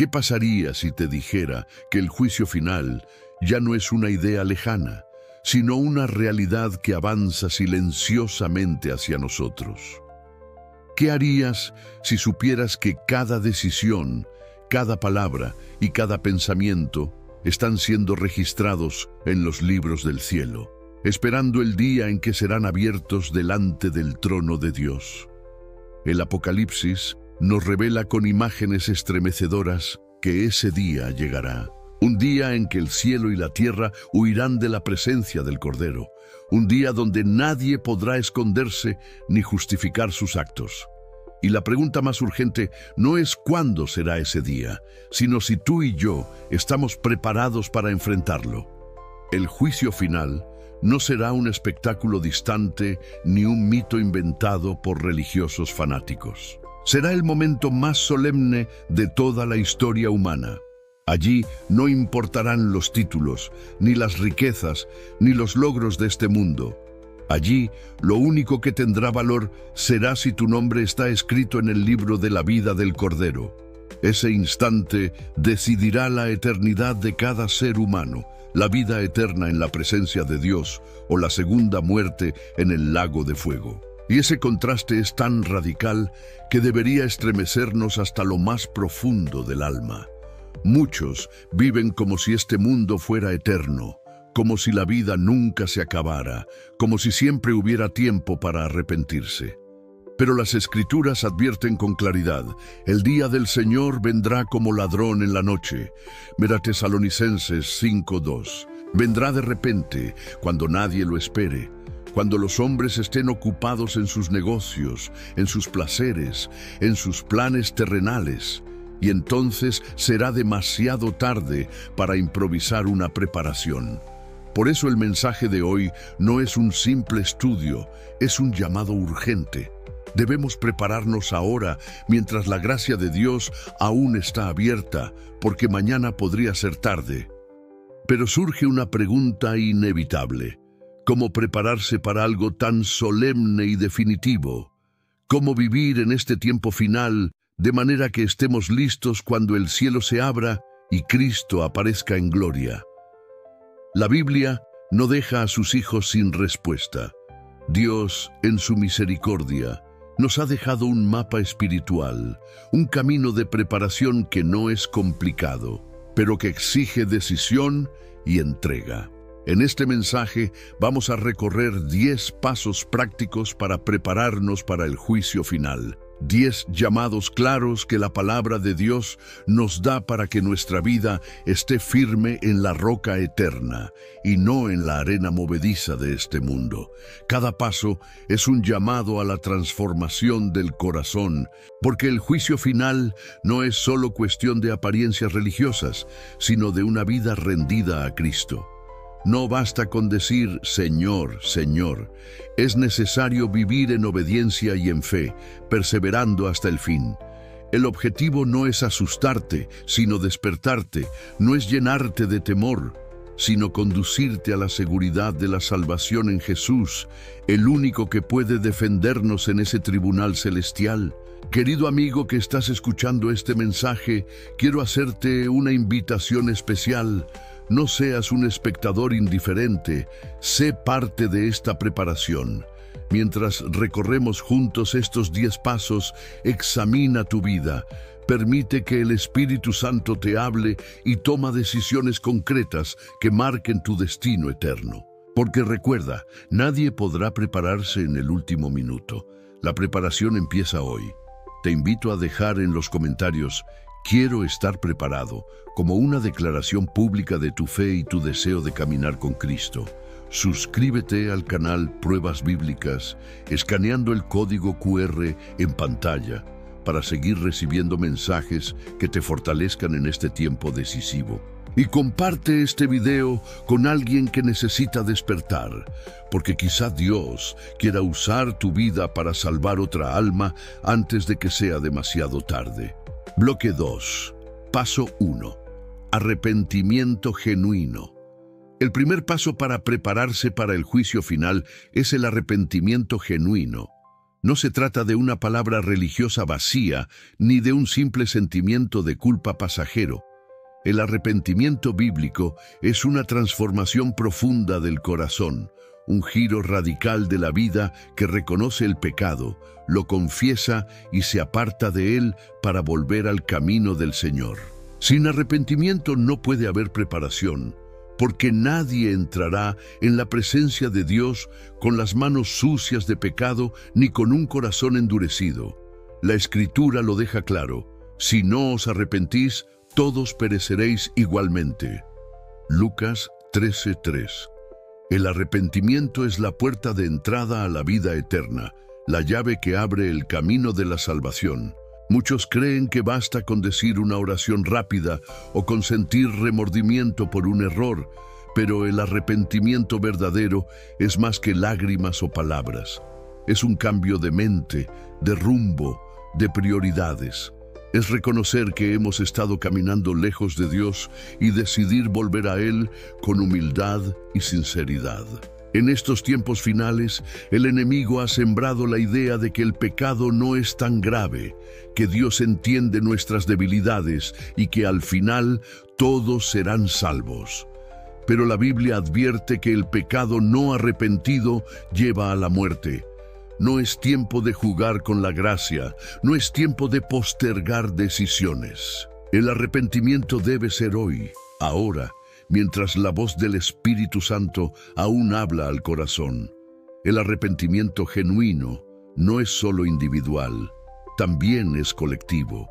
¿Qué pasaría si te dijera que el juicio final ya no es una idea lejana, sino una realidad que avanza silenciosamente hacia nosotros? ¿Qué harías si supieras que cada decisión, cada palabra y cada pensamiento están siendo registrados en los libros del cielo, esperando el día en que serán abiertos delante del trono de Dios? El Apocalipsis nos revela con imágenes estremecedoras que ese día llegará. Un día en que el cielo y la tierra huirán de la presencia del Cordero. Un día donde nadie podrá esconderse ni justificar sus actos. Y la pregunta más urgente no es cuándo será ese día, sino si tú y yo estamos preparados para enfrentarlo. El juicio final no será un espectáculo distante ni un mito inventado por religiosos fanáticos. Será el momento más solemne de toda la historia humana. Allí no importarán los títulos, ni las riquezas, ni los logros de este mundo. Allí, lo único que tendrá valor será si tu nombre está escrito en el libro de la vida del Cordero. Ese instante decidirá la eternidad de cada ser humano, la vida eterna en la presencia de Dios o la segunda muerte en el lago de fuego. Y ese contraste es tan radical que debería estremecernos hasta lo más profundo del alma. Muchos viven como si este mundo fuera eterno, como si la vida nunca se acabara, como si siempre hubiera tiempo para arrepentirse. Pero las Escrituras advierten con claridad: el día del Señor vendrá como ladrón en la noche. Mira Tesalonicenses 5:2. Vendrá de repente, cuando nadie lo espere, cuando los hombres estén ocupados en sus negocios, en sus placeres, en sus planes terrenales. Y entonces será demasiado tarde para improvisar una preparación. Por eso el mensaje de hoy no es un simple estudio, es un llamado urgente. Debemos prepararnos ahora, mientras la gracia de Dios aún está abierta, porque mañana podría ser tarde. Pero surge una pregunta inevitable: ¿cómo prepararse para algo tan solemne y definitivo? ¿Cómo vivir en este tiempo final de manera que estemos listos cuando el cielo se abra y Cristo aparezca en gloria? La Biblia no deja a sus hijos sin respuesta. Dios, en su misericordia, nos ha dejado un mapa espiritual, un camino de preparación que no es complicado, pero que exige decisión y entrega. En este mensaje vamos a recorrer 10 pasos prácticos para prepararnos para el juicio final. 10 llamados claros que la palabra de Dios nos da para que nuestra vida esté firme en la roca eterna y no en la arena movediza de este mundo. Cada paso es un llamado a la transformación del corazón, porque el juicio final no es solo cuestión de apariencias religiosas, sino de una vida rendida a Cristo. No basta con decir Señor, Señor. Es necesario vivir en obediencia y en fe, perseverando hasta el fin. El objetivo no es asustarte, sino despertarte. No es llenarte de temor, sino conducirte a la seguridad de la salvación en Jesús, el único que puede defendernos en ese tribunal celestial. Querido amigo que estás escuchando este mensaje, quiero hacerte una invitación especial. No seas un espectador indiferente, sé parte de esta preparación. Mientras recorremos juntos estos 10 pasos, examina tu vida, permite que el Espíritu Santo te hable y toma decisiones concretas que marquen tu destino eterno. Porque recuerda, nadie podrá prepararse en el último minuto. La preparación empieza hoy. Te invito a dejar en los comentarios «Quiero estar preparado», como una declaración pública de tu fe y tu deseo de caminar con Cristo. Suscríbete al canal Pruebas Bíblicas escaneando el código QR en pantalla para seguir recibiendo mensajes que te fortalezcan en este tiempo decisivo. Y comparte este video con alguien que necesita despertar, porque quizá Dios quiera usar tu vida para salvar otra alma antes de que sea demasiado tarde. Bloque 2. Paso 1. Arrepentimiento genuino. El primer paso para prepararse para el juicio final es el arrepentimiento genuino. No se trata de una palabra religiosa vacía, ni de un simple sentimiento de culpa pasajero. El arrepentimiento bíblico es una transformación profunda del corazón, un giro radical de la vida que reconoce el pecado, lo confiesa y se aparta de él para volver al camino del Señor. Sin arrepentimiento no puede haber preparación, porque nadie entrará en la presencia de Dios con las manos sucias de pecado ni con un corazón endurecido. La Escritura lo deja claro: si no os arrepentís, todos pereceréis igualmente. Lucas 13:3. El arrepentimiento es la puerta de entrada a la vida eterna, la llave que abre el camino de la salvación. Muchos creen que basta con decir una oración rápida o con sentir remordimiento por un error, pero el arrepentimiento verdadero es más que lágrimas o palabras. Es un cambio de mente, de rumbo, de prioridades. Es reconocer que hemos estado caminando lejos de Dios y decidir volver a Él con humildad y sinceridad. En estos tiempos finales, el enemigo ha sembrado la idea de que el pecado no es tan grave, que Dios entiende nuestras debilidades y que al final todos serán salvos. Pero la Biblia advierte que el pecado no arrepentido lleva a la muerte. No es tiempo de jugar con la gracia, no es tiempo de postergar decisiones. El arrepentimiento debe ser hoy, ahora, mientras la voz del Espíritu Santo aún habla al corazón. El arrepentimiento genuino no es solo individual, también es colectivo.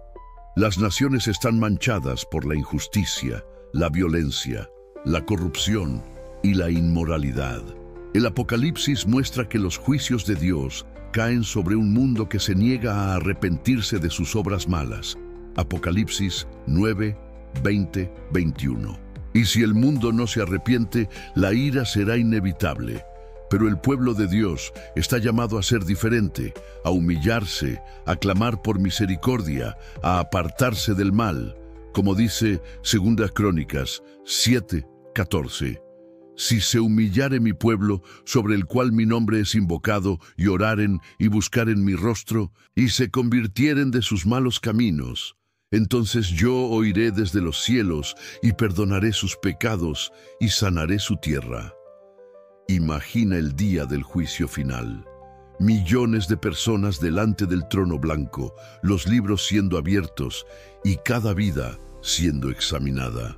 Las naciones están manchadas por la injusticia, la violencia, la corrupción y la inmoralidad. El Apocalipsis muestra que los juicios de Dios caen sobre un mundo que se niega a arrepentirse de sus obras malas. Apocalipsis 9, 20, 21. Y si el mundo no se arrepiente, la ira será inevitable. Pero el pueblo de Dios está llamado a ser diferente, a humillarse, a clamar por misericordia, a apartarse del mal. Como dice 2 Crónicas 7, 14. Si se humillare mi pueblo, sobre el cual mi nombre es invocado, y oraren y buscaren mi rostro, y se convirtieren de sus malos caminos, entonces yo oiré desde los cielos y perdonaré sus pecados y sanaré su tierra. Imagina el día del juicio final. Millones de personas delante del trono blanco, los libros siendo abiertos y cada vida siendo examinada.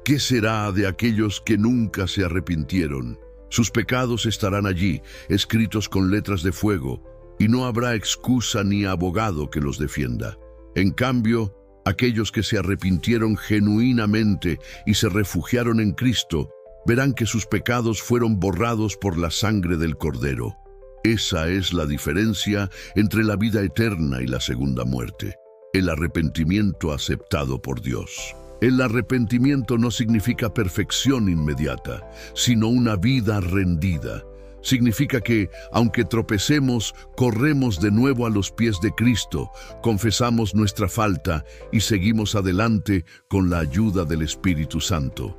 ¿Qué será de aquellos que nunca se arrepintieron? Sus pecados estarán allí, escritos con letras de fuego, y no habrá excusa ni abogado que los defienda. En cambio, aquellos que se arrepintieron genuinamente y se refugiaron en Cristo, verán que sus pecados fueron borrados por la sangre del Cordero. Esa es la diferencia entre la vida eterna y la segunda muerte, el arrepentimiento aceptado por Dios. El arrepentimiento no significa perfección inmediata, sino una vida rendida. Significa que, aunque tropecemos, corremos de nuevo a los pies de Cristo, confesamos nuestra falta y seguimos adelante con la ayuda del Espíritu Santo.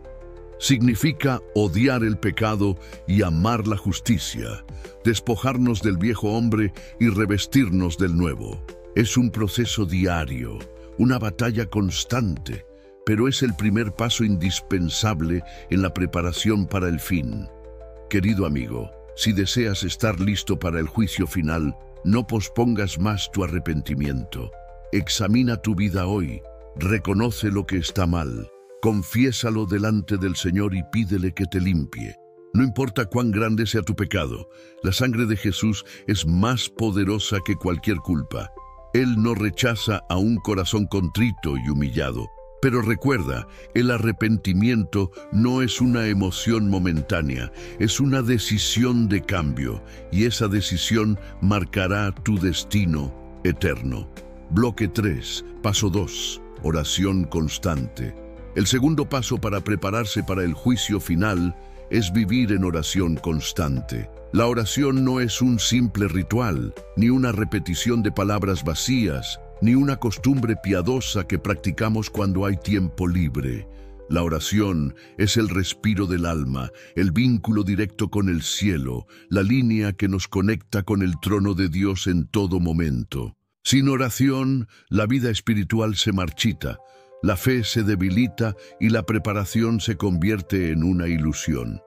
Significa odiar el pecado y amar la justicia, despojarnos del viejo hombre y revestirnos del nuevo. Es un proceso diario, una batalla constante, pero es el primer paso indispensable en la preparación para el fin. Querido amigo, si deseas estar listo para el juicio final, no pospongas más tu arrepentimiento. Examina tu vida hoy, reconoce lo que está mal, confiésalo delante del Señor y pídele que te limpie. No importa cuán grande sea tu pecado, la sangre de Jesús es más poderosa que cualquier culpa. Él no rechaza a un corazón contrito y humillado. Pero recuerda, el arrepentimiento no es una emoción momentánea, es una decisión de cambio, y esa decisión marcará tu destino eterno. Bloque 3, paso 2, oración constante. El segundo paso para prepararse para el juicio final es vivir en oración constante. La oración no es un simple ritual, ni una repetición de palabras vacías, ni una costumbre piadosa que practicamos cuando hay tiempo libre. La oración es el respiro del alma, el vínculo directo con el cielo, la línea que nos conecta con el trono de Dios en todo momento. Sin oración, la vida espiritual se marchita, la fe se debilita y la preparación se convierte en una ilusión.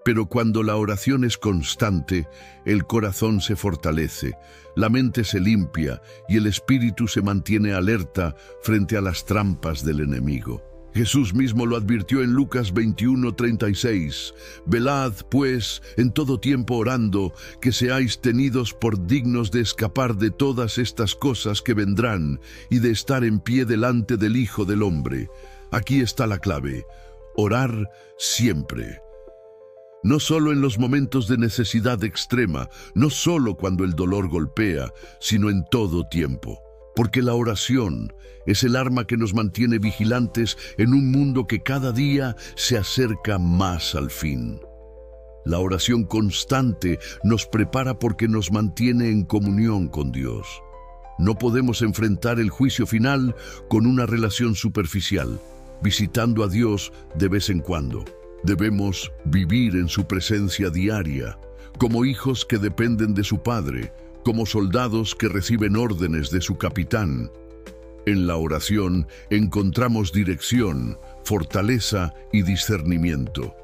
Pero cuando la oración es constante, el corazón se fortalece, la mente se limpia y el espíritu se mantiene alerta frente a las trampas del enemigo. Jesús mismo lo advirtió en Lucas 21:36. Velad, pues, en todo tiempo orando, que seáis tenidos por dignos de escapar de todas estas cosas que vendrán y de estar en pie delante del Hijo del Hombre. Aquí está la clave: orar siempre. No solo en los momentos de necesidad extrema, no solo cuando el dolor golpea, sino en todo tiempo. Porque la oración es el arma que nos mantiene vigilantes en un mundo que cada día se acerca más al fin. La oración constante nos prepara porque nos mantiene en comunión con Dios. No podemos enfrentar el juicio final con una relación superficial, visitando a Dios de vez en cuando. Debemos vivir en su presencia diaria, como hijos que dependen de su Padre, como soldados que reciben órdenes de su capitán. En la oración encontramos dirección, fortaleza y discernimiento.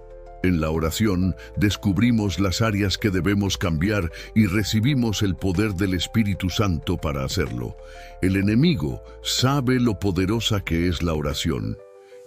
En la oración descubrimos las áreas que debemos cambiar y recibimos el poder del Espíritu Santo para hacerlo. El enemigo sabe lo poderosa que es la oración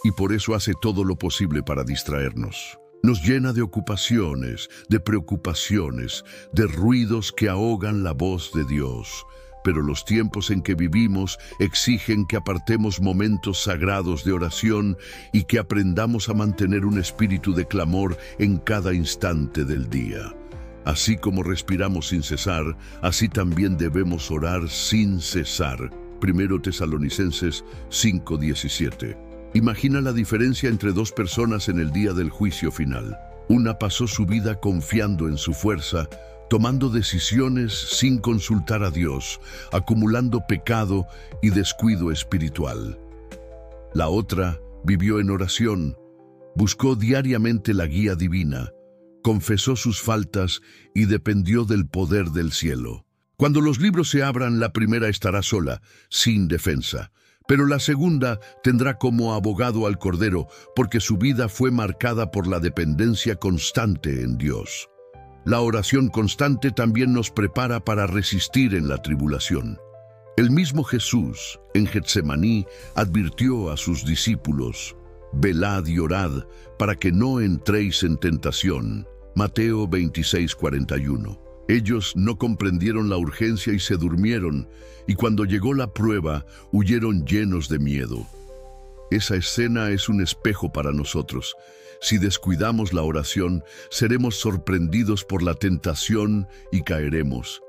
y por eso hace todo lo posible para distraernos. Nos llena de ocupaciones, de preocupaciones, de ruidos que ahogan la voz de Dios. Pero los tiempos en que vivimos exigen que apartemos momentos sagrados de oración y que aprendamos a mantener un espíritu de clamor en cada instante del día. Así como respiramos sin cesar, así también debemos orar sin cesar. 1 Tesalonicenses 5:17. Imagina la diferencia entre dos personas en el día del juicio final. Una pasó su vida confiando en su fuerza, tomando decisiones sin consultar a Dios, acumulando pecado y descuido espiritual. La otra vivió en oración, buscó diariamente la guía divina, confesó sus faltas y dependió del poder del cielo. Cuando los libros se abran, la primera estará sola, sin defensa. Pero la segunda tendrá como abogado al Cordero, porque su vida fue marcada por la dependencia constante en Dios. La oración constante también nos prepara para resistir en la tribulación. El mismo Jesús, en Getsemaní, advirtió a sus discípulos: velad y orad para que no entréis en tentación. Mateo 26:41. Ellos no comprendieron la urgencia y se durmieron, y cuando llegó la prueba, huyeron llenos de miedo. Esa escena es un espejo para nosotros. Si descuidamos la oración, seremos sorprendidos por la tentación y caeremos.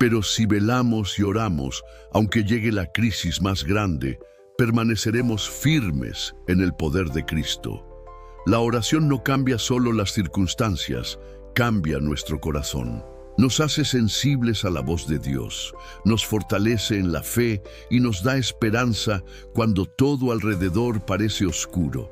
Pero si velamos y oramos, aunque llegue la crisis más grande, permaneceremos firmes en el poder de Cristo. La oración no cambia solo las circunstancias, cambia nuestro corazón. Nos hace sensibles a la voz de Dios, nos fortalece en la fe y nos da esperanza cuando todo alrededor parece oscuro.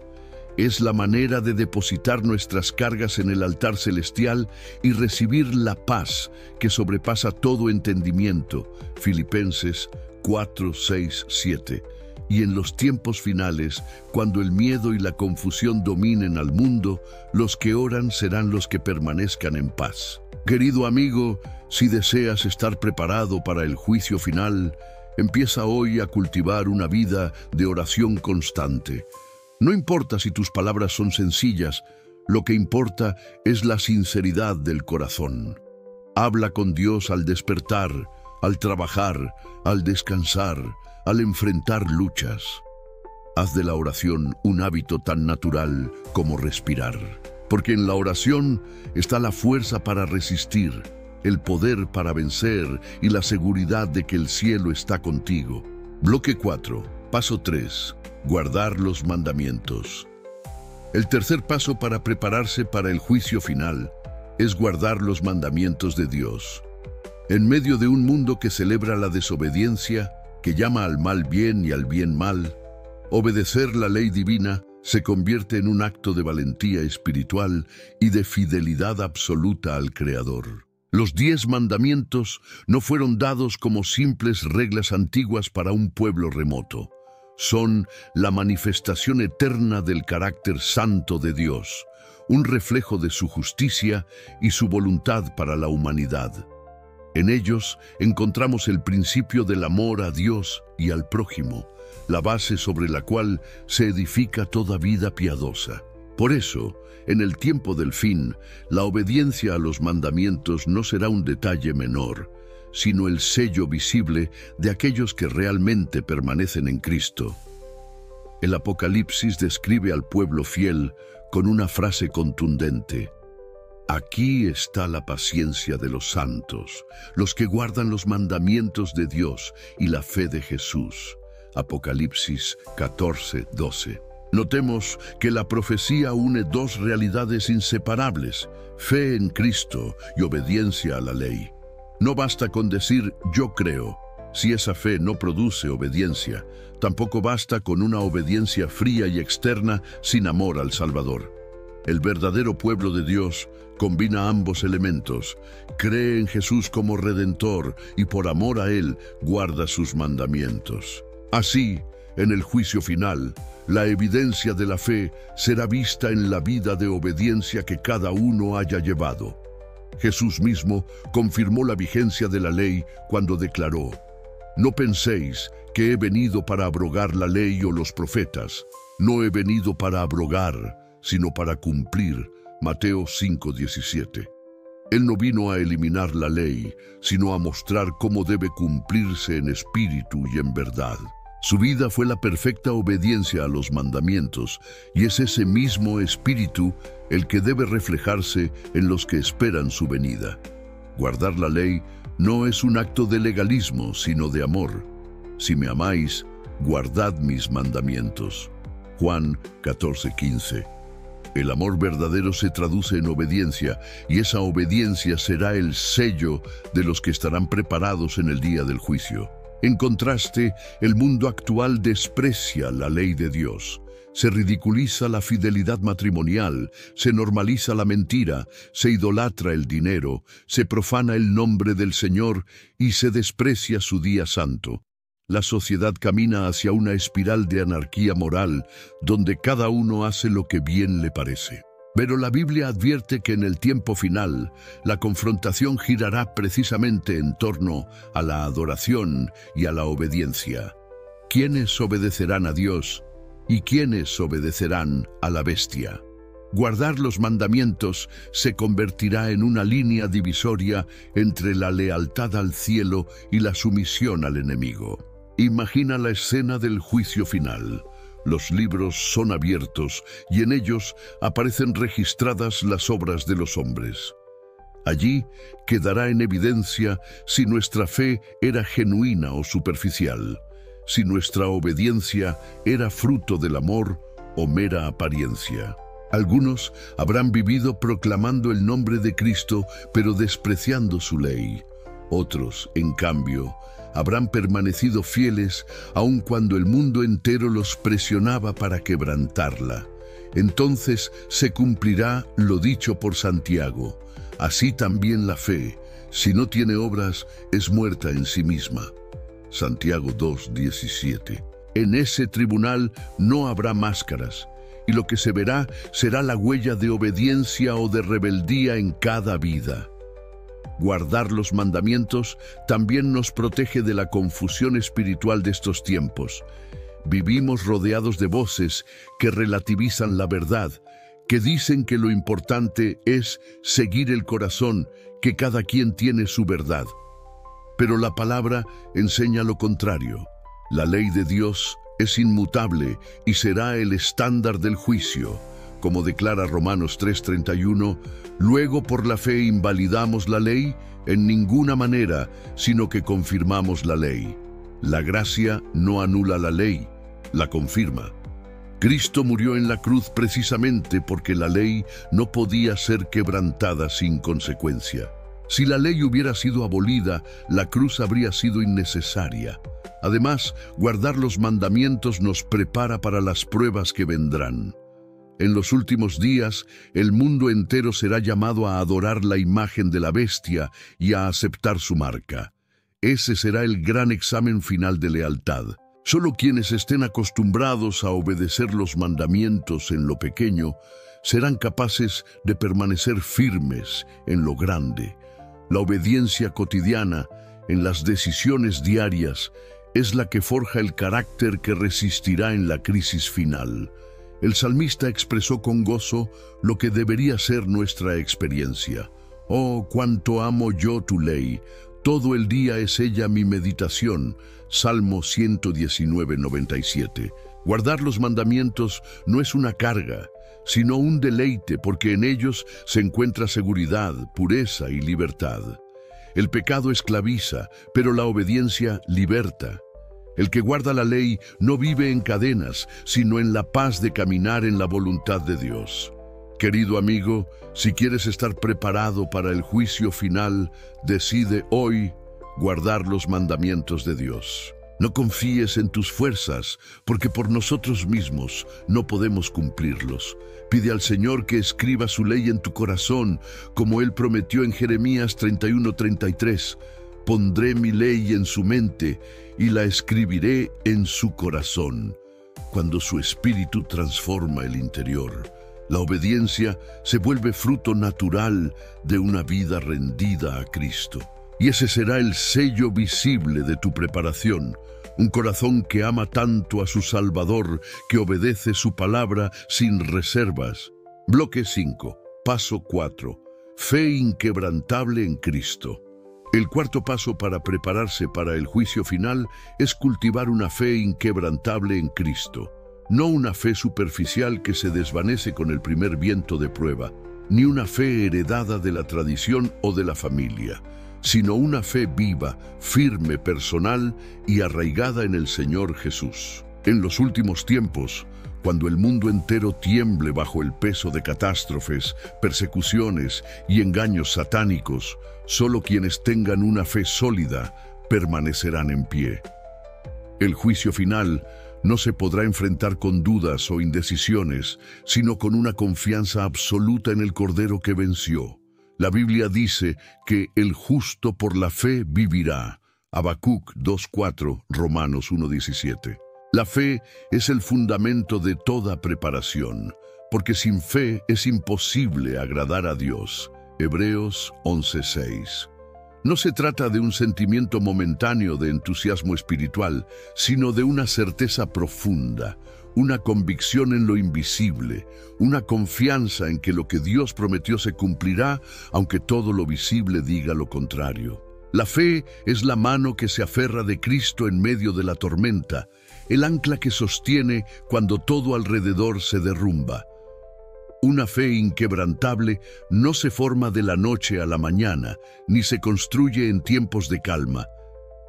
Es la manera de depositar nuestras cargas en el altar celestial y recibir la paz que sobrepasa todo entendimiento. Filipenses 4, 6, 7. Y en los tiempos finales, cuando el miedo y la confusión dominen al mundo, los que oran serán los que permanezcan en paz. Querido amigo, si deseas estar preparado para el juicio final, empieza hoy a cultivar una vida de oración constante. No importa si tus palabras son sencillas, lo que importa es la sinceridad del corazón. Habla con Dios al despertar, al trabajar, al descansar, al enfrentar luchas. Haz de la oración un hábito tan natural como respirar. Porque en la oración está la fuerza para resistir, el poder para vencer y la seguridad de que el cielo está contigo. Bloque 4. Paso 3. Guardar los mandamientos. El tercer paso para prepararse para el juicio final es guardar los mandamientos de Dios. En medio de un mundo que celebra la desobediencia, que llama al mal bien y al bien mal, obedecer la ley divina se convierte en un acto de valentía espiritual y de fidelidad absoluta al Creador. Los 10 mandamientos no fueron dados como simples reglas antiguas para un pueblo remoto. Son la manifestación eterna del carácter santo de Dios, un reflejo de su justicia y su voluntad para la humanidad. En ellos encontramos el principio del amor a Dios y al prójimo, la base sobre la cual se edifica toda vida piadosa. Por eso, en el tiempo del fin, la obediencia a los mandamientos no será un detalle menor, sino el sello visible de aquellos que realmente permanecen en Cristo. El Apocalipsis describe al pueblo fiel con una frase contundente: aquí está la paciencia de los santos, los que guardan los mandamientos de Dios y la fe de Jesús. Apocalipsis 14:12. Notemos que la profecía une 2 realidades inseparables: fe en Cristo y obediencia a la ley. No basta con decir yo creo, si esa fe no produce obediencia. Tampoco basta con una obediencia fría y externa sin amor al Salvador. El verdadero pueblo de Dios combina ambos elementos, cree en Jesús como Redentor y por amor a Él guarda sus mandamientos. Así, en el juicio final, la evidencia de la fe será vista en la vida de obediencia que cada uno haya llevado. Jesús mismo confirmó la vigencia de la ley cuando declaró: no penséis que he venido para abrogar la ley o los profetas. No he venido para abrogar, sino para cumplir. Mateo 5:17. Él no vino a eliminar la ley, sino a mostrar cómo debe cumplirse en espíritu y en verdad. Su vida fue la perfecta obediencia a los mandamientos, y es ese mismo espíritu el que debe reflejarse en los que esperan su venida. Guardar la ley no es un acto de legalismo, sino de amor. Si me amáis, guardad mis mandamientos. Juan 14:15. El amor verdadero se traduce en obediencia, y esa obediencia será el sello de los que estarán preparados en el día del juicio. En contraste, el mundo actual desprecia la ley de Dios. Se ridiculiza la fidelidad matrimonial, se normaliza la mentira, se idolatra el dinero, se profana el nombre del Señor y se desprecia su día santo. La sociedad camina hacia una espiral de anarquía moral, donde cada uno hace lo que bien le parece. Pero la Biblia advierte que en el tiempo final, la confrontación girará precisamente en torno a la adoración y a la obediencia. ¿Quiénes obedecerán a Dios y quiénes obedecerán a la bestia? Guardar los mandamientos se convertirá en una línea divisoria entre la lealtad al cielo y la sumisión al enemigo. Imagina la escena del juicio final. Los libros son abiertos y en ellos aparecen registradas las obras de los hombres. Allí quedará en evidencia si nuestra fe era genuina o superficial, si nuestra obediencia era fruto del amor o mera apariencia. Algunos habrán vivido proclamando el nombre de Cristo, pero despreciando su ley. Otros, en cambio, habrán permanecido fieles aun cuando el mundo entero los presionaba para quebrantarla. Entonces se cumplirá lo dicho por Santiago: así también la fe, si no tiene obras, es muerta en sí misma. Santiago 2:17. En ese tribunal no habrá máscaras, y lo que se verá será la huella de obediencia o de rebeldía en cada vida. Guardar los mandamientos también nos protege de la confusión espiritual de estos tiempos. Vivimos rodeados de voces que relativizan la verdad, que dicen que lo importante es seguir el corazón, que cada quien tiene su verdad. Pero la palabra enseña lo contrario. La ley de Dios es inmutable y será el estándar del juicio. Como declara Romanos 3:31, luego por la fe invalidamos la ley en ninguna manera, sino que confirmamos la ley. La gracia no anula la ley, la confirma. Cristo murió en la cruz precisamente porque la ley no podía ser quebrantada sin consecuencia. Si la ley hubiera sido abolida, la cruz habría sido innecesaria. Además, guardar los mandamientos nos prepara para las pruebas que vendrán. En los últimos días, el mundo entero será llamado a adorar la imagen de la bestia y a aceptar su marca. Ese será el gran examen final de lealtad. Solo quienes estén acostumbrados a obedecer los mandamientos en lo pequeño serán capaces de permanecer firmes en lo grande. La obediencia cotidiana, en las decisiones diarias, es la que forja el carácter que resistirá en la crisis final. El salmista expresó con gozo lo que debería ser nuestra experiencia. Oh, cuánto amo yo tu ley, todo el día es ella mi meditación. Salmo 119:97. Guardar los mandamientos no es una carga, sino un deleite, porque en ellos se encuentra seguridad, pureza y libertad. El pecado esclaviza, pero la obediencia liberta. El que guarda la ley no vive en cadenas, sino en la paz de caminar en la voluntad de Dios. Querido amigo, si quieres estar preparado para el juicio final, decide hoy guardar los mandamientos de Dios. No confíes en tus fuerzas, porque por nosotros mismos no podemos cumplirlos. Pide al Señor que escriba su ley en tu corazón, como Él prometió en Jeremías 31:33. Pondré mi ley en su mente y la escribiré en su corazón. Cuando su espíritu transforma el interior, la obediencia se vuelve fruto natural de una vida rendida a Cristo. Y ese será el sello visible de tu preparación, un corazón que ama tanto a su Salvador, que obedece su palabra sin reservas. Bloque 5. Paso 4. Fe inquebrantable en Cristo. El cuarto paso para prepararse para el juicio final es cultivar una fe inquebrantable en Cristo. No una fe superficial que se desvanece con el primer viento de prueba, ni una fe heredada de la tradición o de la familia, sino una fe viva, firme, personal y arraigada en el Señor Jesús. En los últimos tiempos, cuando el mundo entero tiemble bajo el peso de catástrofes, persecuciones y engaños satánicos, solo quienes tengan una fe sólida permanecerán en pie. El juicio final no se podrá enfrentar con dudas o indecisiones, sino con una confianza absoluta en el Cordero que venció. La Biblia dice que el justo por la fe vivirá. Habacuc 2:4, Romanos 1:17. La fe es el fundamento de toda preparación, porque sin fe es imposible agradar a Dios. Hebreos 11:6. No se trata de un sentimiento momentáneo de entusiasmo espiritual, sino de una certeza profunda, una convicción en lo invisible, una confianza en que lo que Dios prometió se cumplirá, aunque todo lo visible diga lo contrario. La fe es la mano que se aferra de Cristo en medio de la tormenta, el ancla que sostiene cuando todo alrededor se derrumba. Una fe inquebrantable no se forma de la noche a la mañana, ni se construye en tiempos de calma.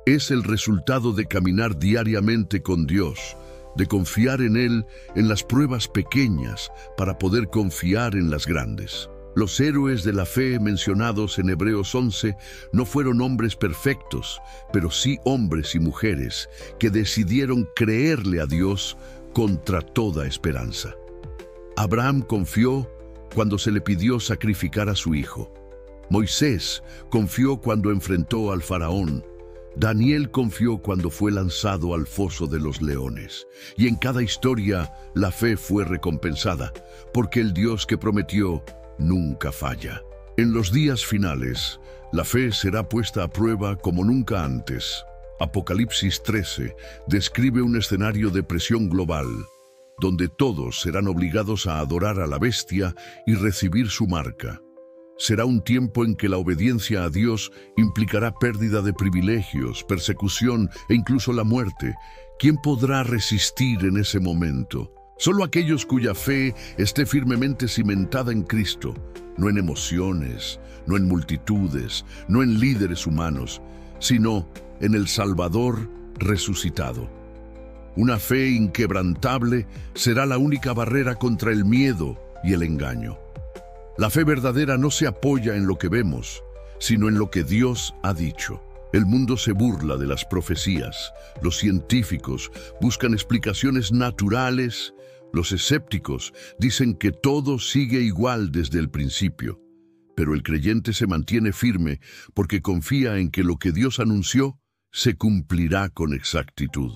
Es el resultado de caminar diariamente con Dios, de confiar en Él en las pruebas pequeñas para poder confiar en las grandes. Los héroes de la fe mencionados en Hebreos 11 no fueron hombres perfectos, pero sí hombres y mujeres que decidieron creerle a Dios contra toda esperanza. Abraham confió cuando se le pidió sacrificar a su hijo. Moisés confió cuando enfrentó al faraón. Daniel confió cuando fue lanzado al foso de los leones. Y en cada historia la fe fue recompensada, porque el Dios que prometió nunca falla. En los días finales, la fe será puesta a prueba como nunca antes. Apocalipsis 13 describe un escenario de presión global, donde todos serán obligados a adorar a la bestia y recibir su marca. Será un tiempo en que la obediencia a Dios implicará pérdida de privilegios, persecución e incluso la muerte. ¿Quién podrá resistir en ese momento? Solo aquellos cuya fe esté firmemente cimentada en Cristo, no en emociones, no en multitudes, no en líderes humanos, sino en el Salvador resucitado. Una fe inquebrantable será la única barrera contra el miedo y el engaño. La fe verdadera no se apoya en lo que vemos, sino en lo que Dios ha dicho. El mundo se burla de las profecías, los científicos buscan explicaciones naturales, los escépticos dicen que todo sigue igual desde el principio. Pero el creyente se mantiene firme porque confía en que lo que Dios anunció se cumplirá con exactitud.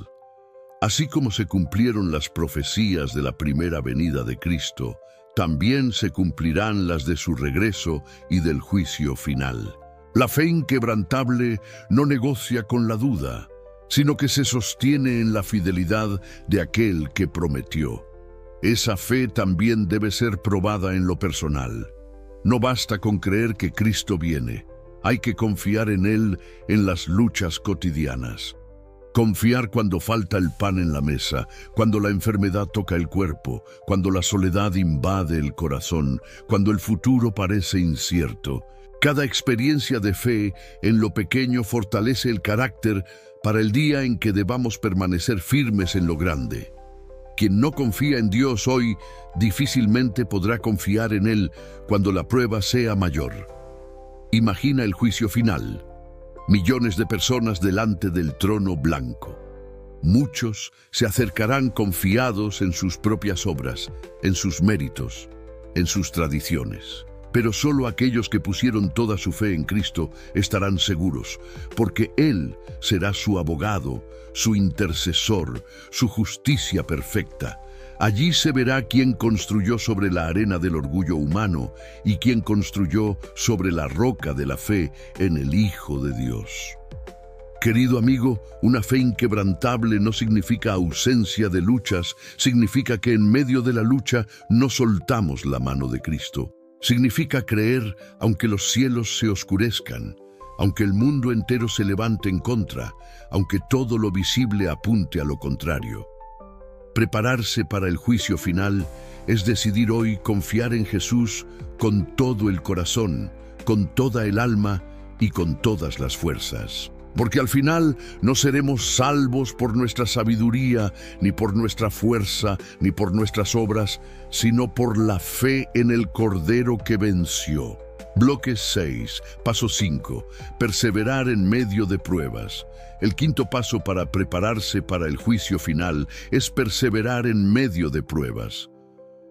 Así como se cumplieron las profecías de la primera venida de Cristo, también se cumplirán las de su regreso y del juicio final. La fe inquebrantable no negocia con la duda, sino que se sostiene en la fidelidad de aquel que prometió. Esa fe también debe ser probada en lo personal. No basta con creer que Cristo viene. Hay que confiar en Él en las luchas cotidianas. Confiar cuando falta el pan en la mesa, cuando la enfermedad toca el cuerpo, cuando la soledad invade el corazón, cuando el futuro parece incierto. Cada experiencia de fe en lo pequeño fortalece el carácter para el día en que debamos permanecer firmes en lo grande. Quien no confía en Dios hoy difícilmente podrá confiar en Él cuando la prueba sea mayor. Imagina el juicio final. Millones de personas delante del trono blanco. Muchos se acercarán confiados en sus propias obras, en sus méritos, en sus tradiciones. Pero solo aquellos que pusieron toda su fe en Cristo estarán seguros, porque Él será su abogado, su intercesor, su justicia perfecta. Allí se verá quién construyó sobre la arena del orgullo humano y quién construyó sobre la roca de la fe en el Hijo de Dios. Querido amigo, una fe inquebrantable no significa ausencia de luchas, significa que en medio de la lucha no soltamos la mano de Cristo. Significa creer aunque los cielos se oscurezcan, aunque el mundo entero se levante en contra, aunque todo lo visible apunte a lo contrario. Prepararse para el juicio final es decidir hoy confiar en Jesús con todo el corazón, con toda el alma y con todas las fuerzas. Porque al final no seremos salvos por nuestra sabiduría, ni por nuestra fuerza, ni por nuestras obras, sino por la fe en el Cordero que venció. Bloque 6, paso 5, perseverar en medio de pruebas. El quinto paso para prepararse para el juicio final es perseverar en medio de pruebas.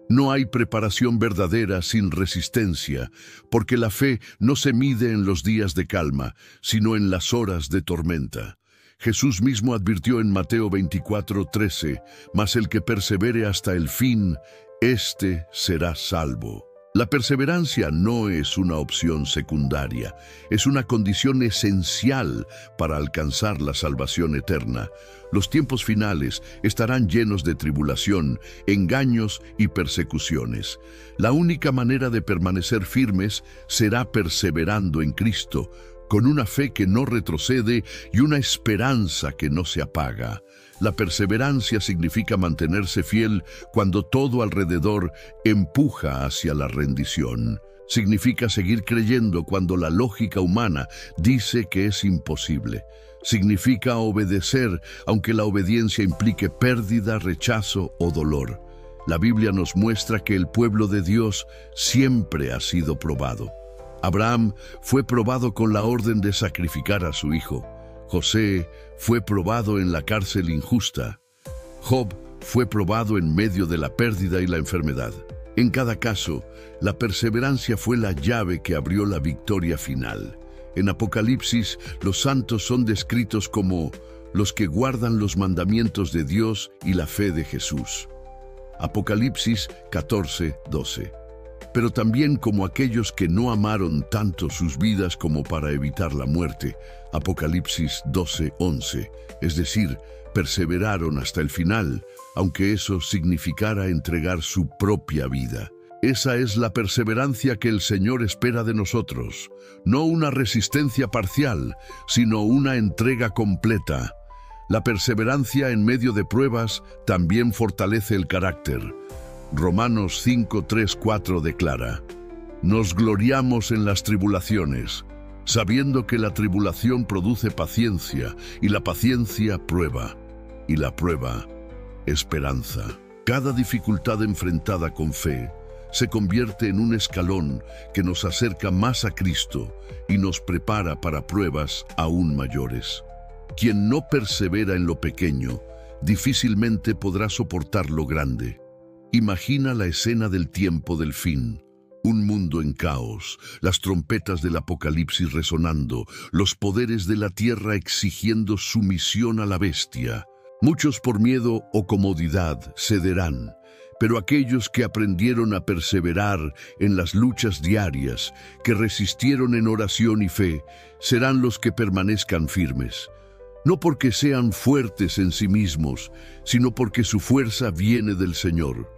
No hay preparación verdadera sin resistencia, porque la fe no se mide en los días de calma, sino en las horas de tormenta. Jesús mismo advirtió en Mateo 24:13, «Mas el que persevere hasta el fin, éste será salvo». La perseverancia no es una opción secundaria, es una condición esencial para alcanzar la salvación eterna. Los tiempos finales estarán llenos de tribulación, engaños y persecuciones. La única manera de permanecer firmes será perseverando en Cristo, con una fe que no retrocede y una esperanza que no se apaga. La perseverancia significa mantenerse fiel cuando todo alrededor empuja hacia la rendición. Significa seguir creyendo cuando la lógica humana dice que es imposible. Significa obedecer aunque la obediencia implique pérdida, rechazo o dolor. La Biblia nos muestra que el pueblo de Dios siempre ha sido probado. Abraham fue probado con la orden de sacrificar a su hijo. José fue probado en la cárcel injusta. Job fue probado en medio de la pérdida y la enfermedad. En cada caso, la perseverancia fue la llave que abrió la victoria final. En Apocalipsis, los santos son descritos como los que guardan los mandamientos de Dios y la fe de Jesús. Apocalipsis 14:12. Pero también como aquellos que no amaron tanto sus vidas como para evitar la muerte. Apocalipsis 12:11. Es decir, perseveraron hasta el final, aunque eso significara entregar su propia vida. Esa es la perseverancia que el Señor espera de nosotros. No una resistencia parcial, sino una entrega completa. La perseverancia en medio de pruebas también fortalece el carácter. Romanos 5:3-4 declara: «Nos gloriamos en las tribulaciones, sabiendo que la tribulación produce paciencia, y la paciencia prueba, y la prueba esperanza». Cada dificultad enfrentada con fe se convierte en un escalón que nos acerca más a Cristo y nos prepara para pruebas aún mayores. Quien no persevera en lo pequeño, difícilmente podrá soportar lo grande. Imagina la escena del tiempo del fin. Un mundo en caos, las trompetas del Apocalipsis resonando, los poderes de la tierra exigiendo sumisión a la bestia. Muchos por miedo o comodidad cederán, pero aquellos que aprendieron a perseverar en las luchas diarias, que resistieron en oración y fe, serán los que permanezcan firmes. No porque sean fuertes en sí mismos, sino porque su fuerza viene del Señor.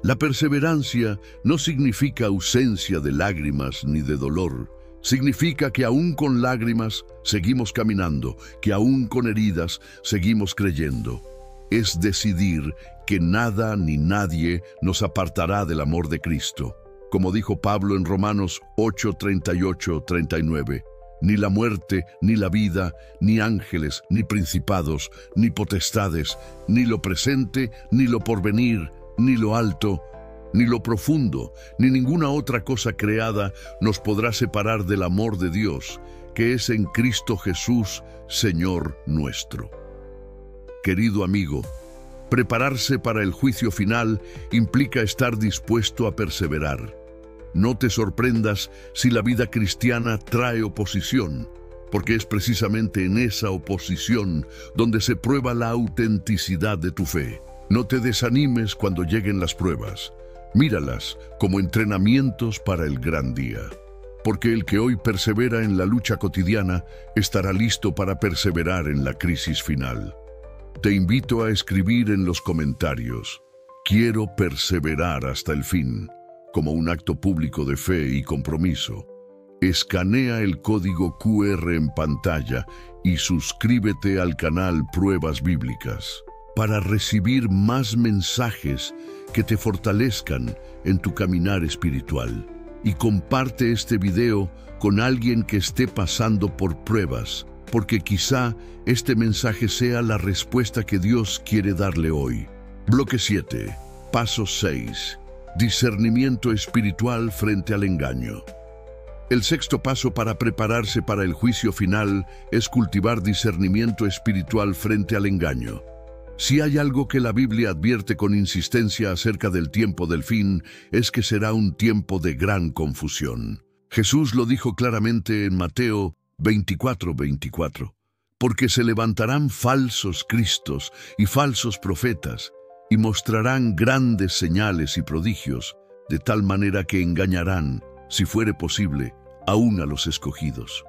La perseverancia no significa ausencia de lágrimas ni de dolor. Significa que aún con lágrimas seguimos caminando, que aún con heridas seguimos creyendo. Es decidir que nada ni nadie nos apartará del amor de Cristo. Como dijo Pablo en Romanos 8, 38, 39. Ni la muerte, ni la vida, ni ángeles, ni principados, ni potestades, ni lo presente, ni lo porvenir, ni lo alto, ni lo profundo, ni ninguna otra cosa creada nos podrá separar del amor de Dios, que es en Cristo Jesús, Señor nuestro. Querido amigo, prepararse para el juicio final implica estar dispuesto a perseverar. No te sorprendas si la vida cristiana trae oposición, porque es precisamente en esa oposición donde se prueba la autenticidad de tu fe. No te desanimes cuando lleguen las pruebas. Míralas como entrenamientos para el gran día. Porque el que hoy persevera en la lucha cotidiana estará listo para perseverar en la crisis final. Te invito a escribir en los comentarios: quiero perseverar hasta el fin, como un acto público de fe y compromiso. Escanea el código QR en pantalla y suscríbete al canal Pruebas Bíblicas para recibir más mensajes que te fortalezcan en tu caminar espiritual. Y comparte este video con alguien que esté pasando por pruebas, porque quizá este mensaje sea la respuesta que Dios quiere darle hoy. Bloque 7. Paso 6. Discernimiento espiritual frente al engaño. El sexto paso para prepararse para el juicio final es cultivar discernimiento espiritual frente al engaño. Si hay algo que la Biblia advierte con insistencia acerca del tiempo del fin, es que será un tiempo de gran confusión. Jesús lo dijo claramente en Mateo 24:24. Porque se levantarán falsos cristos y falsos profetas, y mostrarán grandes señales y prodigios, de tal manera que engañarán, si fuere posible, aún a los escogidos.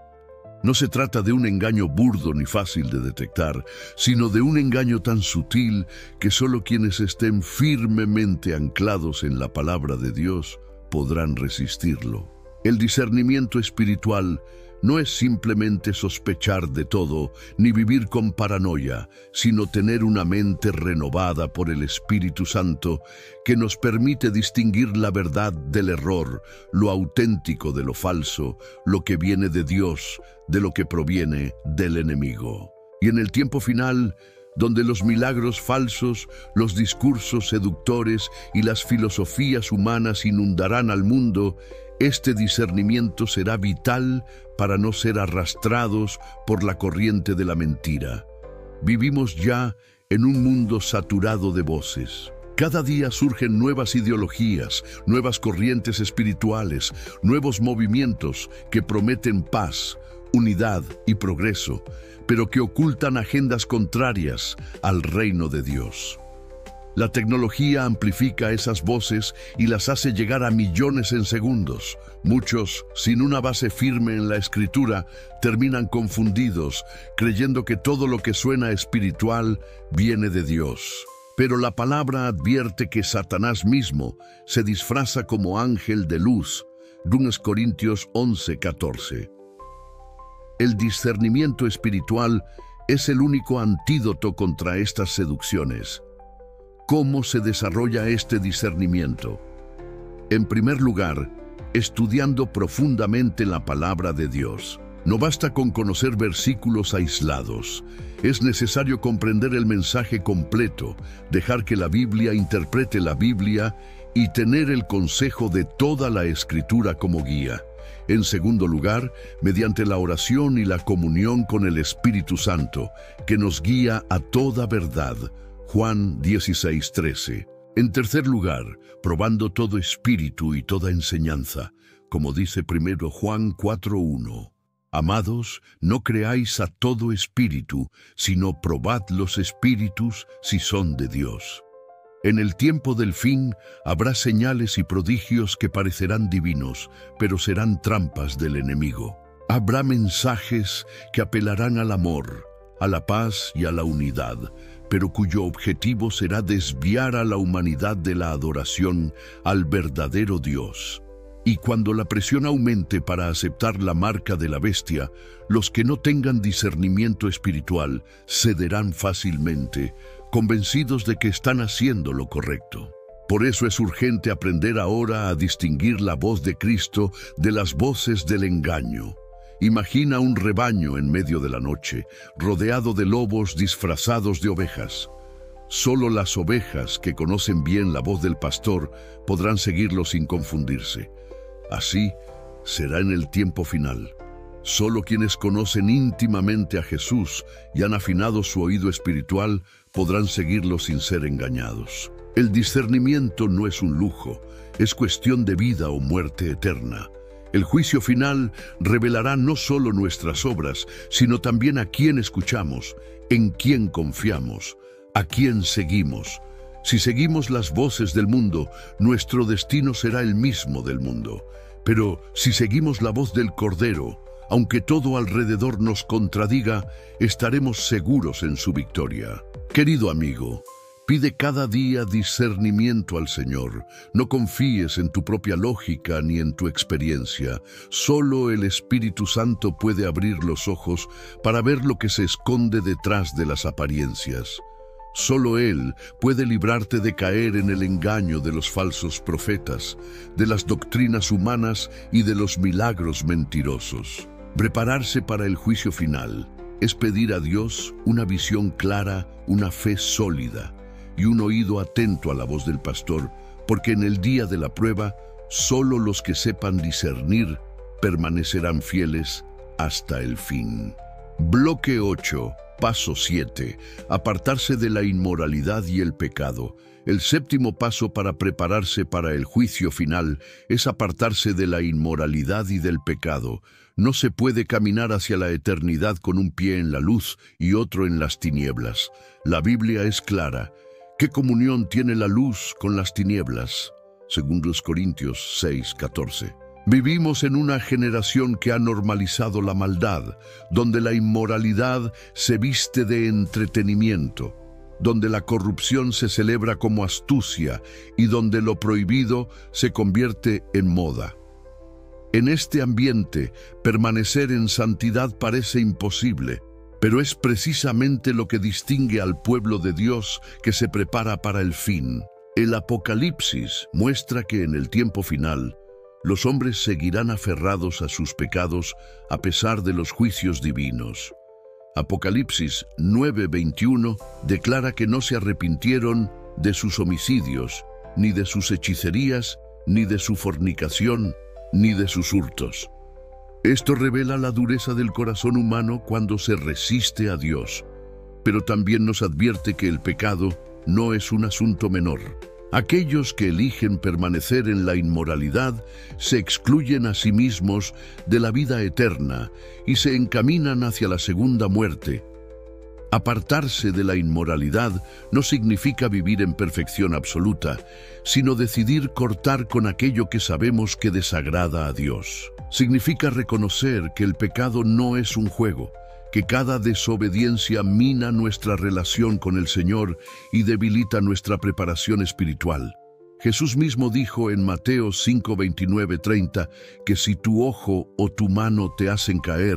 No se trata de un engaño burdo ni fácil de detectar, sino de un engaño tan sutil que solo quienes estén firmemente anclados en la palabra de Dios podrán resistirlo. El discernimiento espiritual no es simplemente sospechar de todo ni vivir con paranoia, sino tener una mente renovada por el Espíritu Santo que nos permite distinguir la verdad del error, lo auténtico de lo falso, lo que viene de Dios, de lo que proviene del enemigo. Y en el tiempo final, donde los milagros falsos, los discursos seductores y las filosofías humanas inundarán al mundo, este discernimiento será vital para no ser arrastrados por la corriente de la mentira. Vivimos ya en un mundo saturado de voces. Cada día surgen nuevas ideologías, nuevas corrientes espirituales, nuevos movimientos que prometen paz, unidad y progreso, pero que ocultan agendas contrarias al reino de Dios. La tecnología amplifica esas voces y las hace llegar a millones en segundos. Muchos, sin una base firme en la Escritura, terminan confundidos, creyendo que todo lo que suena espiritual viene de Dios. Pero la palabra advierte que Satanás mismo se disfraza como ángel de luz. 2 Corintios 11:14. El discernimiento espiritual es el único antídoto contra estas seducciones. ¿Cómo se desarrolla este discernimiento? En primer lugar, estudiando profundamente la palabra de Dios. No basta con conocer versículos aislados. Es necesario comprender el mensaje completo, dejar que la Biblia interprete la Biblia y tener el consejo de toda la Escritura como guía. En segundo lugar, mediante la oración y la comunión con el Espíritu Santo, que nos guía a toda verdad. Juan 16:13. En tercer lugar, probando todo espíritu y toda enseñanza, como dice 1 Juan 4:1. Amados, no creáis a todo espíritu, sino probad los espíritus si son de Dios. En el tiempo del fin habrá señales y prodigios que parecerán divinos, pero serán trampas del enemigo. Habrá mensajes que apelarán al amor, a la paz y a la unidad, pero cuyo objetivo será desviar a la humanidad de la adoración al verdadero Dios. Y cuando la presión aumente para aceptar la marca de la bestia, los que no tengan discernimiento espiritual cederán fácilmente, convencidos de que están haciendo lo correcto. Por eso es urgente aprender ahora a distinguir la voz de Cristo de las voces del engaño. Imagina un rebaño en medio de la noche, rodeado de lobos disfrazados de ovejas. Solo las ovejas que conocen bien la voz del pastor podrán seguirlo sin confundirse. Así será en el tiempo final. Solo quienes conocen íntimamente a Jesús y han afinado su oído espiritual podrán seguirlo sin ser engañados. El discernimiento no es un lujo, es cuestión de vida o muerte eterna. El juicio final revelará no solo nuestras obras, sino también a quién escuchamos, en quién confiamos, a quién seguimos. Si seguimos las voces del mundo, nuestro destino será el mismo del mundo. Pero si seguimos la voz del Cordero, aunque todo alrededor nos contradiga, estaremos seguros en su victoria. Querido amigo, pide cada día discernimiento al Señor. No confíes en tu propia lógica ni en tu experiencia. Solo el Espíritu Santo puede abrir los ojos para ver lo que se esconde detrás de las apariencias. Solo Él puede librarte de caer en el engaño de los falsos profetas, de las doctrinas humanas y de los milagros mentirosos. Prepararse para el juicio final es pedir a Dios una visión clara, una fe sólida y un oído atento a la voz del pastor, porque en el día de la prueba, solo los que sepan discernir permanecerán fieles hasta el fin. Bloque 8. Paso 7. Apartarse de la inmoralidad y el pecado. El séptimo paso para prepararse para el juicio final es apartarse de la inmoralidad y del pecado. No se puede caminar hacia la eternidad con un pie en la luz y otro en las tinieblas. La Biblia es clara. ¿Qué comunión tiene la luz con las tinieblas? 2 Corintios 6:14. Vivimos en una generación que ha normalizado la maldad, donde la inmoralidad se viste de entretenimiento, donde la corrupción se celebra como astucia y donde lo prohibido se convierte en moda. En este ambiente, permanecer en santidad parece imposible, pero es precisamente lo que distingue al pueblo de Dios que se prepara para el fin. El Apocalipsis muestra que en el tiempo final, los hombres seguirán aferrados a sus pecados a pesar de los juicios divinos. Apocalipsis 9:21 declara que no se arrepintieron de sus homicidios, ni de sus hechicerías, ni de su fornicación, ni de sus hurtos. Esto revela la dureza del corazón humano cuando se resiste a Dios, pero también nos advierte que el pecado no es un asunto menor. Aquellos que eligen permanecer en la inmoralidad se excluyen a sí mismos de la vida eterna y se encaminan hacia la segunda muerte. Apartarse de la inmoralidad no significa vivir en perfección absoluta, sino decidir cortar con aquello que sabemos que desagrada a Dios. Significa reconocer que el pecado no es un juego, que cada desobediencia mina nuestra relación con el Señor y debilita nuestra preparación espiritual. Jesús mismo dijo en Mateo 5:29-30 que si tu ojo o tu mano te hacen caer,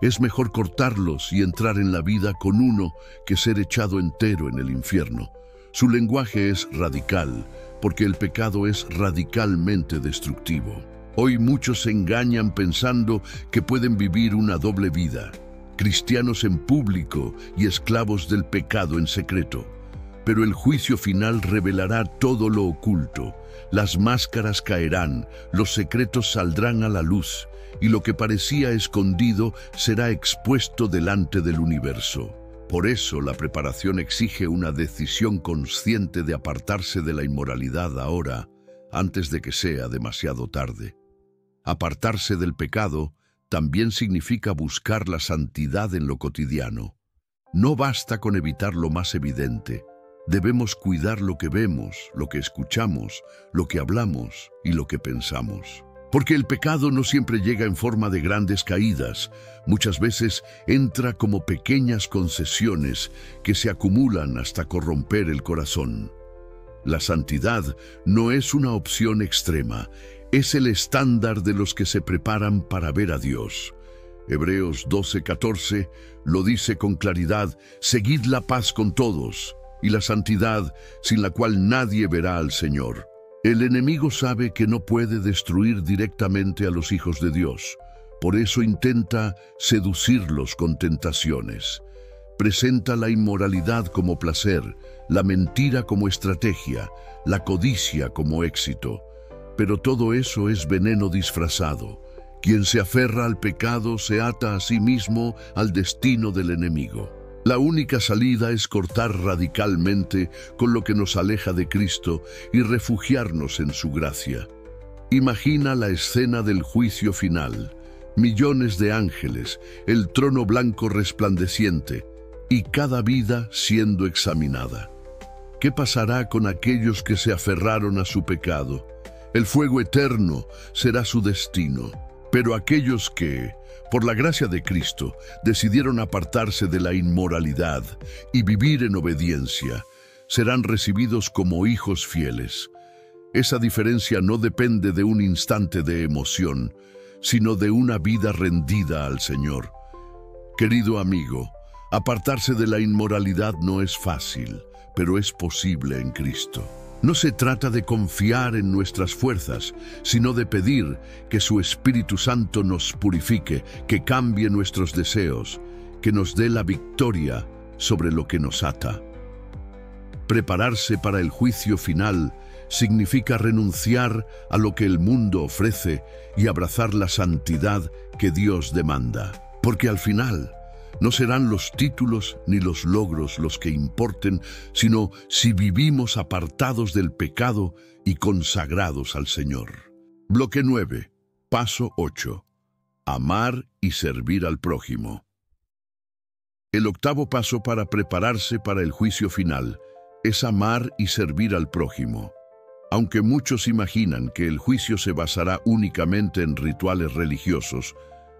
es mejor cortarlos y entrar en la vida con uno que ser echado entero en el infierno. Su lenguaje es radical, porque el pecado es radicalmente destructivo. Hoy muchos se engañan pensando que pueden vivir una doble vida, cristianos en público y esclavos del pecado en secreto. pero el juicio final revelará todo lo oculto. Las máscaras caerán, los secretos saldrán a la luz, y lo que parecía escondido será expuesto delante del universo. Por eso la preparación exige una decisión consciente de apartarse de la inmoralidad ahora, antes de que sea demasiado tarde. Apartarse del pecado también significa buscar la santidad en lo cotidiano. No basta con evitar lo más evidente. Debemos cuidar lo que vemos, lo que escuchamos, lo que hablamos y lo que pensamos. Porque el pecado no siempre llega en forma de grandes caídas. Muchas veces entra como pequeñas concesiones que se acumulan hasta corromper el corazón. La santidad no es una opción extrema, es el estándar de los que se preparan para ver a Dios. Hebreos 12:14 lo dice con claridad: seguid la paz con todos y la santidad, sin la cual nadie verá al Señor. El enemigo sabe que no puede destruir directamente a los hijos de Dios. Por eso intenta seducirlos con tentaciones. Presenta la inmoralidad como placer, la mentira como estrategia, la codicia como éxito. Pero todo eso es veneno disfrazado. Quien se aferra al pecado se ata a sí mismo al destino del enemigo. La única salida es cortar radicalmente con lo que nos aleja de Cristo y refugiarnos en su gracia. Imagina la escena del juicio final. Millones de ángeles, el trono blanco resplandeciente y cada vida siendo examinada. ¿Qué pasará con aquellos que se aferraron a su pecado? El fuego eterno será su destino. Pero aquellos que, por la gracia de Cristo, decidieron apartarse de la inmoralidad y vivir en obediencia, serán recibidos como hijos fieles. Esa diferencia no depende de un instante de emoción, sino de una vida rendida al Señor. Querido amigo, apartarse de la inmoralidad no es fácil, pero es posible en Cristo. No se trata de confiar en nuestras fuerzas, sino de pedir que su Espíritu Santo nos purifique, que cambie nuestros deseos, que nos dé la victoria sobre lo que nos ata. Prepararse para el juicio final significa renunciar a lo que el mundo ofrece y abrazar la santidad que Dios demanda. Porque al final, no serán los títulos ni los logros los que importen, sino si vivimos apartados del pecado y consagrados al Señor. Bloque 9. Paso 8. Amar y servir al prójimo. El octavo paso para prepararse para el juicio final es amar y servir al prójimo. Aunque muchos imaginan que el juicio se basará únicamente en rituales religiosos,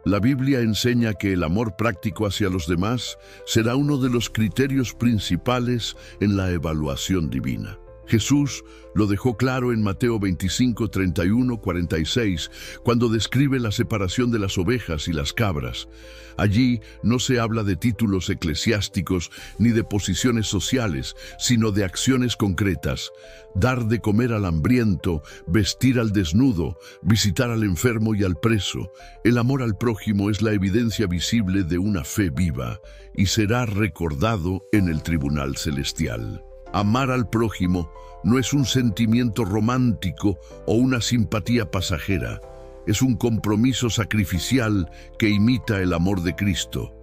la Biblia enseña que el amor práctico hacia los demás será uno de los criterios principales en la evaluación divina. Jesús lo dejó claro en Mateo 25, 31, 46, cuando describe la separación de las ovejas y las cabras. Allí no se habla de títulos eclesiásticos ni de posiciones sociales, sino de acciones concretas: dar de comer al hambriento, vestir al desnudo, visitar al enfermo y al preso. El amor al prójimo es la evidencia visible de una fe viva y será recordado en el tribunal celestial. Amar al prójimo no es un sentimiento romántico o una simpatía pasajera. Es un compromiso sacrificial que imita el amor de Cristo.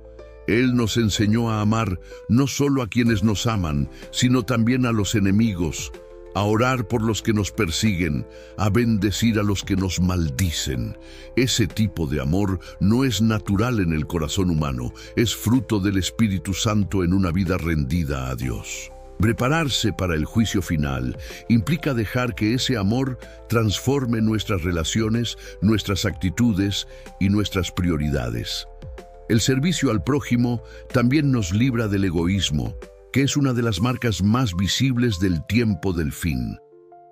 Él nos enseñó a amar no solo a quienes nos aman, sino también a los enemigos, a orar por los que nos persiguen, a bendecir a los que nos maldicen. Ese tipo de amor no es natural en el corazón humano, es fruto del Espíritu Santo en una vida rendida a Dios. Prepararse para el juicio final implica dejar que ese amor transforme nuestras relaciones, nuestras actitudes y nuestras prioridades. El servicio al prójimo también nos libra del egoísmo, que es una de las marcas más visibles del tiempo del fin.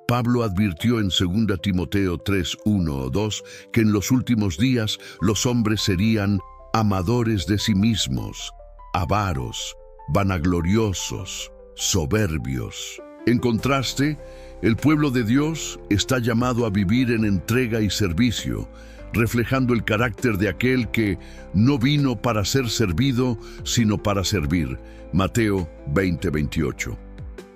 Pablo advirtió en 2 Timoteo 3, 1 o 2 que en los últimos días los hombres serían amadores de sí mismos, avaros, vanagloriosos, soberbios. En contraste, el pueblo de Dios está llamado a vivir en entrega y servicio, reflejando el carácter de aquel que no vino para ser servido, sino para servir. Mateo 20:28.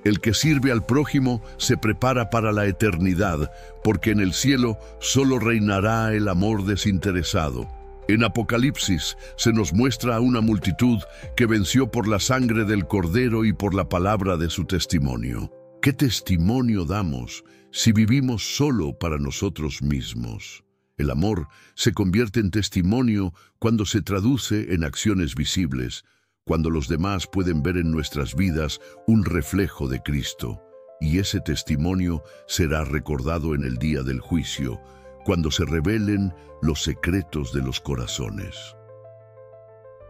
El que sirve al prójimo se prepara para la eternidad, porque en el cielo solo reinará el amor desinteresado. En Apocalipsis se nos muestra a una multitud que venció por la sangre del Cordero y por la palabra de su testimonio. ¿Qué testimonio damos si vivimos solo para nosotros mismos? El amor se convierte en testimonio cuando se traduce en acciones visibles, cuando los demás pueden ver en nuestras vidas un reflejo de Cristo, y ese testimonio será recordado en el día del juicio, cuando se revelen los secretos de los corazones.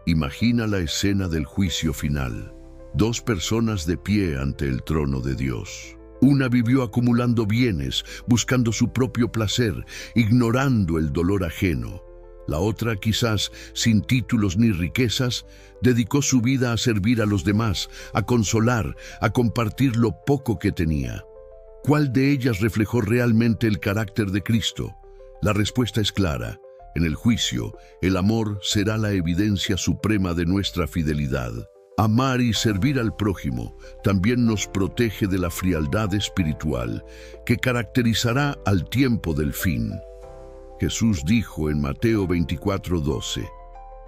Imagina la escena del juicio final. Dos personas de pie ante el trono de Dios. Una vivió acumulando bienes, buscando su propio placer, ignorando el dolor ajeno. La otra, quizás sin títulos ni riquezas, dedicó su vida a servir a los demás, a consolar, a compartir lo poco que tenía. ¿Cuál de ellas reflejó realmente el carácter de Cristo? La respuesta es clara. En el juicio, el amor será la evidencia suprema de nuestra fidelidad. Amar y servir al prójimo también nos protege de la frialdad espiritual que caracterizará al tiempo del fin. Jesús dijo en Mateo 24:12,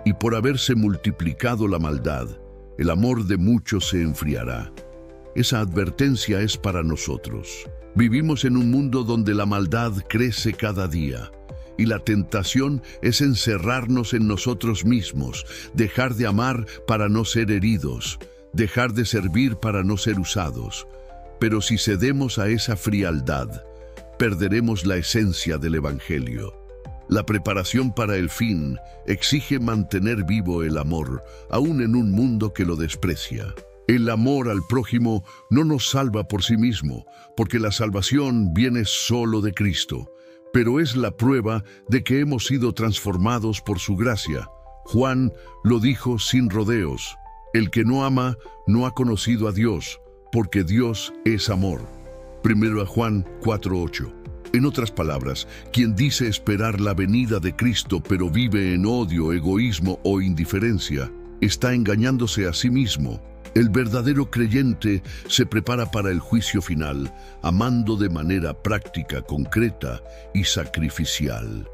«Y por haberse multiplicado la maldad, el amor de muchos se enfriará». Esa advertencia es para nosotros. Vivimos en un mundo donde la maldad crece cada día, y la tentación es encerrarnos en nosotros mismos, dejar de amar para no ser heridos, dejar de servir para no ser usados. Pero si cedemos a esa frialdad, perderemos la esencia del Evangelio. La preparación para el fin exige mantener vivo el amor, aún en un mundo que lo desprecia. El amor al prójimo no nos salva por sí mismo, porque la salvación viene solo de Cristo, pero es la prueba de que hemos sido transformados por su gracia. Juan lo dijo sin rodeos: «El que no ama no ha conocido a Dios, porque Dios es amor». 1 Juan 4:8. En otras palabras, quien dice esperar la venida de Cristo pero vive en odio, egoísmo o indiferencia, está engañándose a sí mismo. El verdadero creyente se prepara para el juicio final, amando de manera práctica, concreta y sacrificial.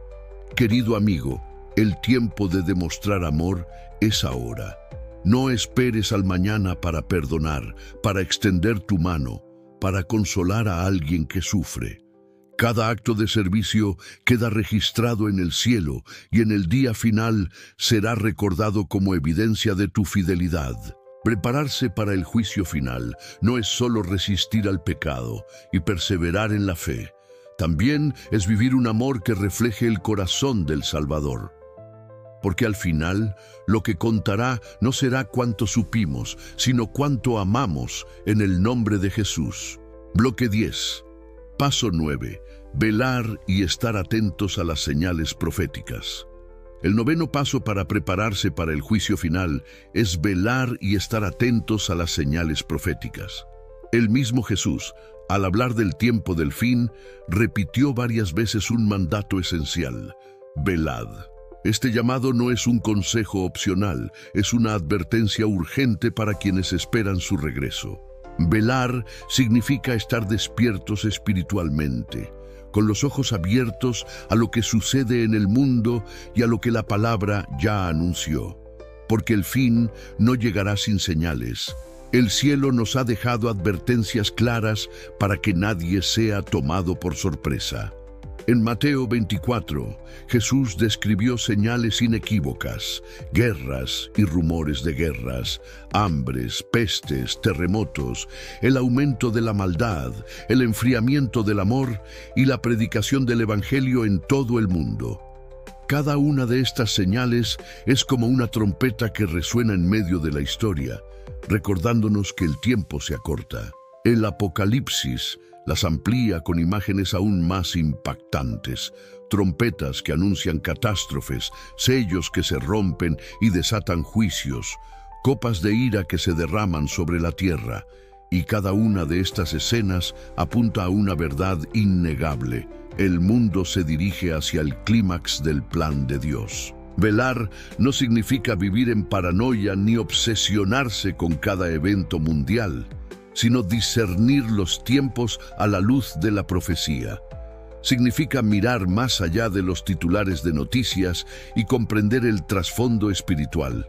Querido amigo, el tiempo de demostrar amor es ahora. No esperes al mañana para perdonar, para extender tu mano, para consolar a alguien que sufre. Cada acto de servicio queda registrado en el cielo y en el día final será recordado como evidencia de tu fidelidad. Prepararse para el juicio final no es solo resistir al pecado y perseverar en la fe. También es vivir un amor que refleje el corazón del Salvador. Porque al final, lo que contará no será cuánto supimos, sino cuánto amamos en el nombre de Jesús. Bloque 10. Paso 9. Velar y estar atentos a las señales proféticas. El noveno paso para prepararse para el juicio final es velar y estar atentos a las señales proféticas. El mismo Jesús, al hablar del tiempo del fin, repitió varias veces un mandato esencial: velad. Este llamado no es un consejo opcional, es una advertencia urgente para quienes esperan su regreso. Velar significa estar despiertos espiritualmente, con los ojos abiertos a lo que sucede en el mundo y a lo que la palabra ya anunció. Porque el fin no llegará sin señales. El cielo nos ha dejado advertencias claras para que nadie sea tomado por sorpresa. En Mateo 24, Jesús describió señales inequívocas: guerras y rumores de guerras, hambres, pestes, terremotos, el aumento de la maldad, el enfriamiento del amor y la predicación del Evangelio en todo el mundo. Cada una de estas señales es como una trompeta que resuena en medio de la historia, recordándonos que el tiempo se acorta. El Apocalipsis las amplía con imágenes aún más impactantes: trompetas que anuncian catástrofes, sellos que se rompen y desatan juicios, copas de ira que se derraman sobre la tierra, y cada una de estas escenas apunta a una verdad innegable: el mundo se dirige hacia el clímax del plan de Dios. Velar no significa vivir en paranoia ni obsesionarse con cada evento mundial. sino discernir los tiempos a la luz de la profecía. Significa mirar más allá de los titulares de noticias y comprender el trasfondo espiritual.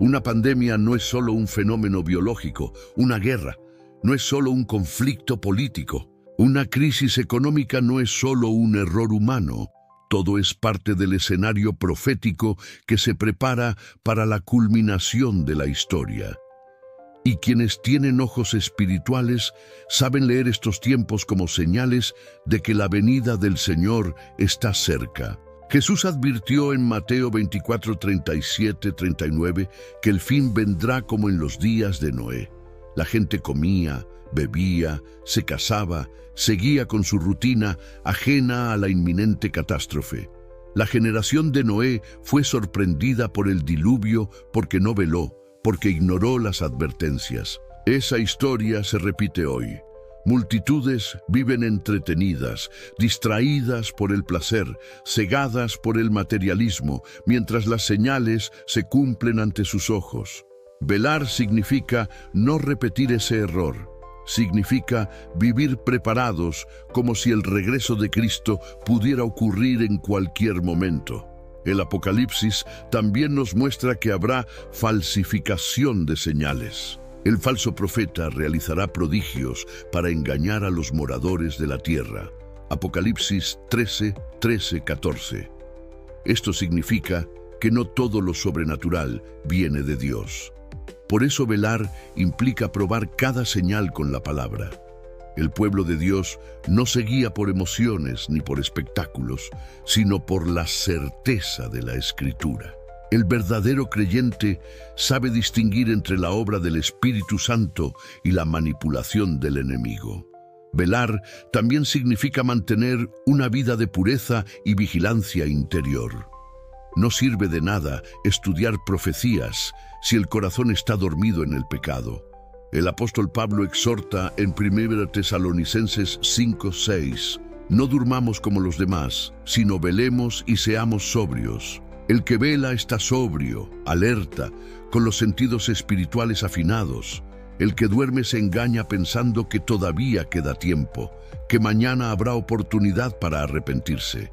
Una pandemia no es solo un fenómeno biológico, una guerra, no es solo un conflicto político, una crisis económica no es solo un error humano. Todo es parte del escenario profético que se prepara para la culminación de la historia. Y quienes tienen ojos espirituales saben leer estos tiempos como señales de que la venida del Señor está cerca. Jesús advirtió en Mateo 24, 37, 39 que el fin vendrá como en los días de Noé. La gente comía, bebía, se casaba, seguía con su rutina ajena a la inminente catástrofe. La generación de Noé fue sorprendida por el diluvio porque no veló, porque ignoró las advertencias. Esa historia se repite hoy. Multitudes viven entretenidas, distraídas por el placer, cegadas por el materialismo, mientras las señales se cumplen ante sus ojos. Velar significa no repetir ese error. Significa vivir preparados como si el regreso de Cristo pudiera ocurrir en cualquier momento. El Apocalipsis también nos muestra que habrá falsificación de señales. El falso profeta realizará prodigios para engañar a los moradores de la tierra. Apocalipsis 13, 13, 14. Esto significa que no todo lo sobrenatural viene de Dios. Por eso velar implica probar cada señal con la palabra. El pueblo de Dios no se guía por emociones ni por espectáculos, sino por la certeza de la Escritura. El verdadero creyente sabe distinguir entre la obra del Espíritu Santo y la manipulación del enemigo. Velar también significa mantener una vida de pureza y vigilancia interior. No sirve de nada estudiar profecías si el corazón está dormido en el pecado. El apóstol Pablo exhorta en 1 Tesalonicenses 5:6: no durmamos como los demás, sino velemos y seamos sobrios. El que vela está sobrio, alerta, con los sentidos espirituales afinados. El que duerme se engaña pensando que todavía queda tiempo, que mañana habrá oportunidad para arrepentirse.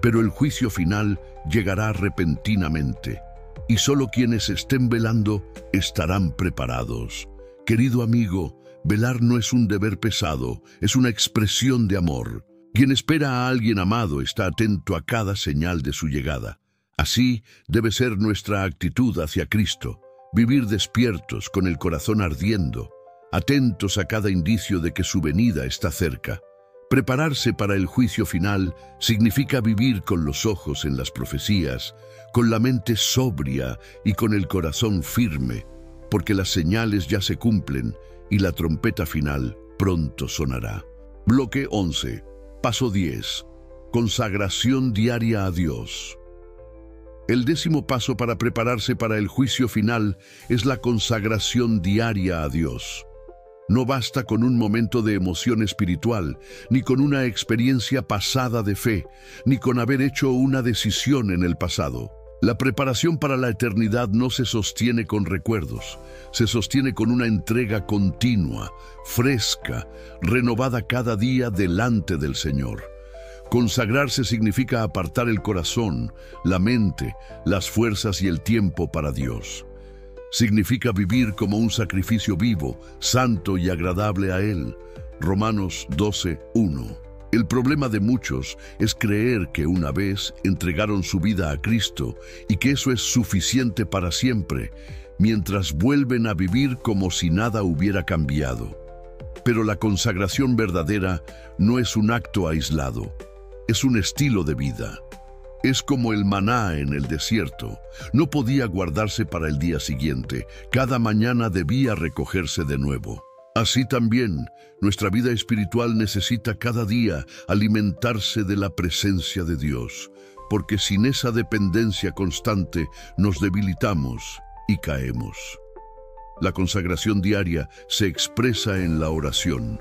Pero el juicio final llegará repentinamente, y solo quienes estén velando estarán preparados. Querido amigo, velar no es un deber pesado, es una expresión de amor. Quien espera a alguien amado está atento a cada señal de su llegada. Así debe ser nuestra actitud hacia Cristo, vivir despiertos con el corazón ardiendo, atentos a cada indicio de que su venida está cerca. Prepararse para el juicio final significa vivir con los ojos en las profecías, con la mente sobria y con el corazón firme, porque las señales ya se cumplen y la trompeta final pronto sonará. Bloque 11. Paso 10. Consagración diaria a Dios. El 10º paso para prepararse para el juicio final es la consagración diaria a Dios. No basta con un momento de emoción espiritual, ni con una experiencia pasada de fe, ni con haber hecho una decisión en el pasado. La preparación para la eternidad no se sostiene con recuerdos, se sostiene con una entrega continua, fresca, renovada cada día delante del Señor. Consagrarse significa apartar el corazón, la mente, las fuerzas y el tiempo para Dios. Significa vivir como un sacrificio vivo, santo y agradable a Él. Romanos 12:1. El problema de muchos es creer que una vez entregaron su vida a Cristo y que eso es suficiente para siempre, mientras vuelven a vivir como si nada hubiera cambiado. Pero la consagración verdadera no es un acto aislado, es un estilo de vida. Es como el maná en el desierto. No podía guardarse para el día siguiente. Cada mañana debía recogerse de nuevo. Así también, nuestra vida espiritual necesita cada día alimentarse de la presencia de Dios, porque sin esa dependencia constante nos debilitamos y caemos. La consagración diaria se expresa en la oración,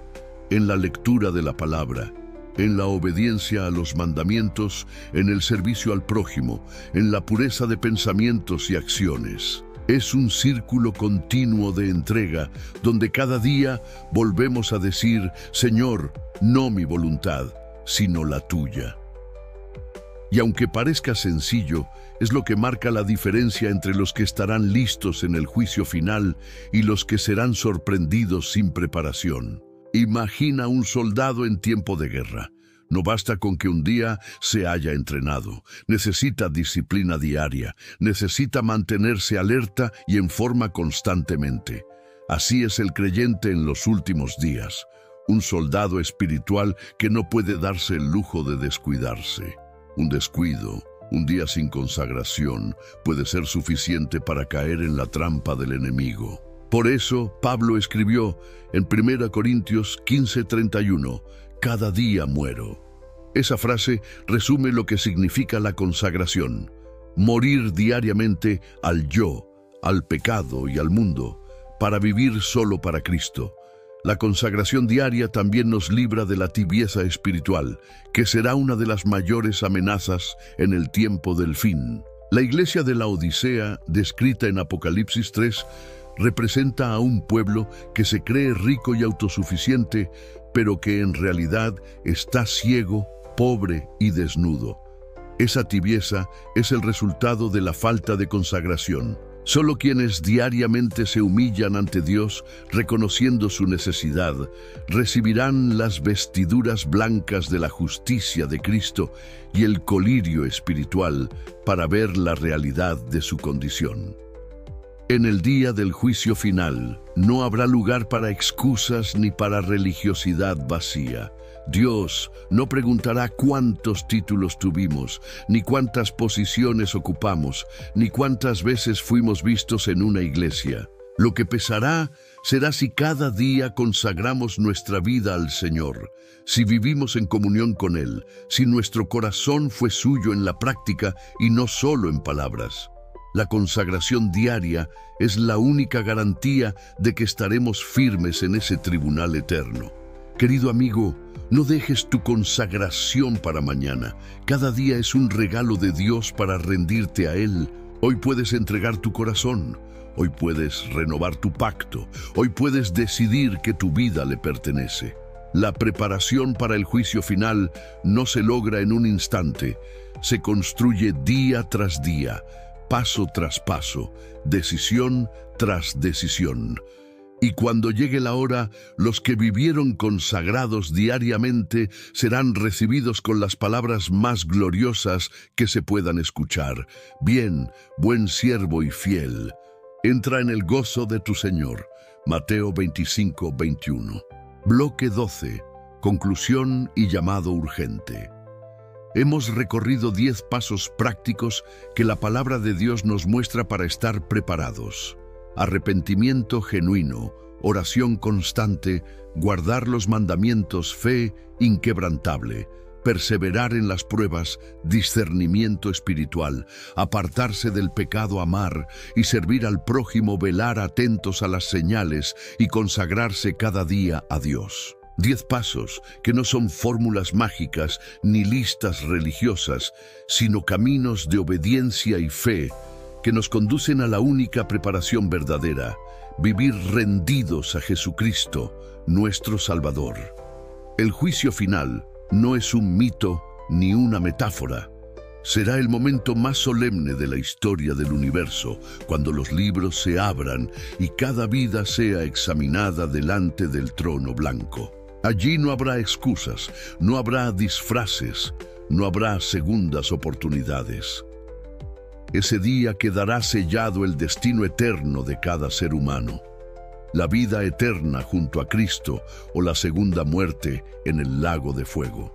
en la lectura de la palabra, en la obediencia a los mandamientos, en el servicio al prójimo, en la pureza de pensamientos y acciones. Es un círculo continuo de entrega, donde cada día volvemos a decir, Señor, no mi voluntad, sino la tuya. Y aunque parezca sencillo, es lo que marca la diferencia entre los que estarán listos en el juicio final y los que serán sorprendidos sin preparación. Imagina un soldado en tiempo de guerra. No basta con que un día se haya entrenado. Necesita disciplina diaria. Necesita mantenerse alerta y en forma constantemente. Así es el creyente en los últimos días. Un soldado espiritual que no puede darse el lujo de descuidarse. Un descuido, un día sin consagración, puede ser suficiente para caer en la trampa del enemigo. Por eso, Pablo escribió en 1 Corintios 15:31, «Cada día muero». Esa frase resume lo que significa la consagración. Morir diariamente al yo, al pecado y al mundo, para vivir solo para Cristo. La consagración diaria también nos libra de la tibieza espiritual, que será una de las mayores amenazas en el tiempo del fin. La iglesia de la Odisea, descrita en Apocalipsis 3, representa a un pueblo que se cree rico y autosuficiente, pero que en realidad está ciego, pobre y desnudo. Esa tibieza es el resultado de la falta de consagración. Solo quienes diariamente se humillan ante Dios, reconociendo su necesidad, recibirán las vestiduras blancas de la justicia de Cristo y el colirio espiritual para ver la realidad de su condición. En el día del juicio final, no habrá lugar para excusas ni para religiosidad vacía. Dios no preguntará cuántos títulos tuvimos, ni cuántas posiciones ocupamos, ni cuántas veces fuimos vistos en una iglesia. Lo que pesará será si cada día consagramos nuestra vida al Señor, si vivimos en comunión con Él, si nuestro corazón fue suyo en la práctica y no solo en palabras. La consagración diaria es la única garantía de que estaremos firmes en ese tribunal eterno. Querido amigo, no dejes tu consagración para mañana. Cada día es un regalo de Dios para rendirte a Él. Hoy puedes entregar tu corazón. Hoy puedes renovar tu pacto. Hoy puedes decidir que tu vida le pertenece. La preparación para el juicio final no se logra en un instante. Se construye día tras día, paso tras paso, decisión tras decisión. Y cuando llegue la hora, los que vivieron consagrados diariamente serán recibidos con las palabras más gloriosas que se puedan escuchar. Bien, buen siervo y fiel. Entra en el gozo de tu Señor. Mateo 25:21. Bloque 12. Conclusión y llamado urgente. Hemos recorrido 10 pasos prácticos que la palabra de Dios nos muestra para estar preparados. Arrepentimiento genuino, oración constante, guardar los mandamientos, fe inquebrantable, perseverar en las pruebas, discernimiento espiritual, apartarse del pecado, amar y servir al prójimo, velar atentos a las señales y consagrarse cada día a Dios. 10 pasos que no son fórmulas mágicas ni listas religiosas, sino caminos de obediencia y fe que nos conducen a la única preparación verdadera, vivir rendidos a Jesucristo, nuestro Salvador. El juicio final no es un mito ni una metáfora. Será el momento más solemne de la historia del universo, cuando los libros se abran y cada vida sea examinada delante del trono blanco. Allí no habrá excusas, no habrá disfraces, no habrá segundas oportunidades. Ese día quedará sellado el destino eterno de cada ser humano. La vida eterna junto a Cristo o la segunda muerte en el lago de fuego.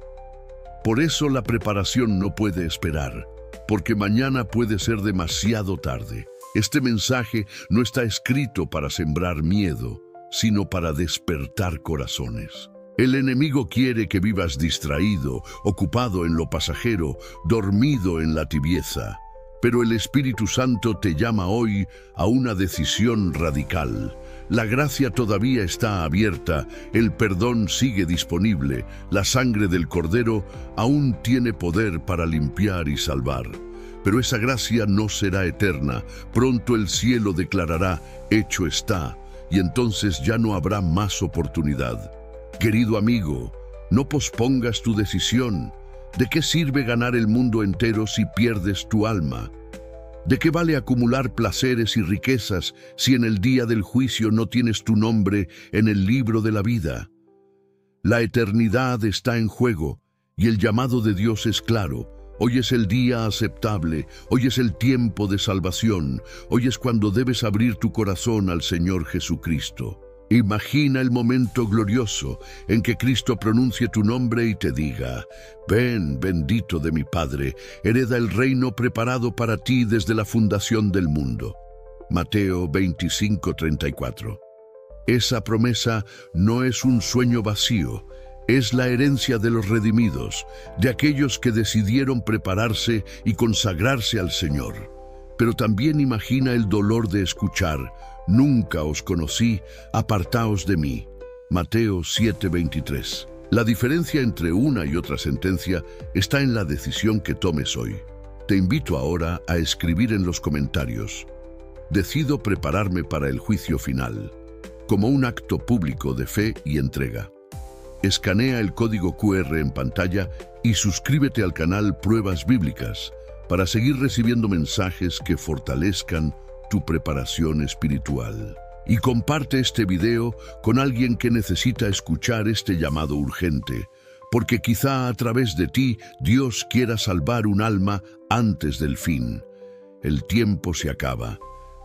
Por eso la preparación no puede esperar, porque mañana puede ser demasiado tarde. Este mensaje no está escrito para sembrar miedo, sino para despertar corazones. El enemigo quiere que vivas distraído, ocupado en lo pasajero, dormido en la tibieza. Pero el Espíritu Santo te llama hoy a una decisión radical. La gracia todavía está abierta, el perdón sigue disponible, la sangre del Cordero aún tiene poder para limpiar y salvar. Pero esa gracia no será eterna. Pronto el cielo declarará, hecho está, y entonces ya no habrá más oportunidad. Querido amigo, no pospongas tu decisión. ¿De qué sirve ganar el mundo entero si pierdes tu alma? ¿De qué vale acumular placeres y riquezas si en el día del juicio no tienes tu nombre en el libro de la vida? La eternidad está en juego y el llamado de Dios es claro. Hoy es el día aceptable, hoy es el tiempo de salvación, hoy es cuando debes abrir tu corazón al Señor Jesucristo. Imagina el momento glorioso en que Cristo pronuncie tu nombre y te diga: ven, bendito de mi Padre, hereda el reino preparado para ti desde la fundación del mundo. Mateo 25:34. Esa promesa no es un sueño vacío, es la herencia de los redimidos, de aquellos que decidieron prepararse y consagrarse al Señor. Pero también imagina el dolor de escuchar: nunca os conocí, apartaos de mí. Mateo 7:23. La diferencia entre una y otra sentencia está en la decisión que tomes hoy. Te invito ahora a escribir en los comentarios: decido prepararme para el juicio final, como un acto público de fe y entrega. Escanea el código QR en pantalla y suscríbete al canal Pruebas Bíblicas para seguir recibiendo mensajes que fortalezcan tu preparación espiritual. Y comparte este video con alguien que necesita escuchar este llamado urgente, porque quizá a través de ti Dios quiera salvar un alma antes del fin. El tiempo se acaba.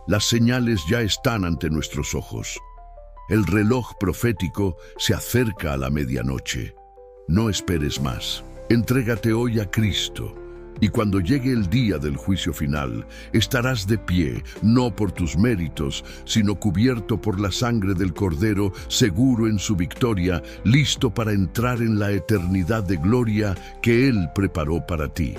Las señales ya están ante nuestros ojos. El reloj profético se acerca a la medianoche. No esperes más. Entrégate hoy a Cristo. Y cuando llegue el día del juicio final, estarás de pie, no por tus méritos, sino cubierto por la sangre del Cordero, seguro en su victoria, listo para entrar en la eternidad de gloria que Él preparó para ti.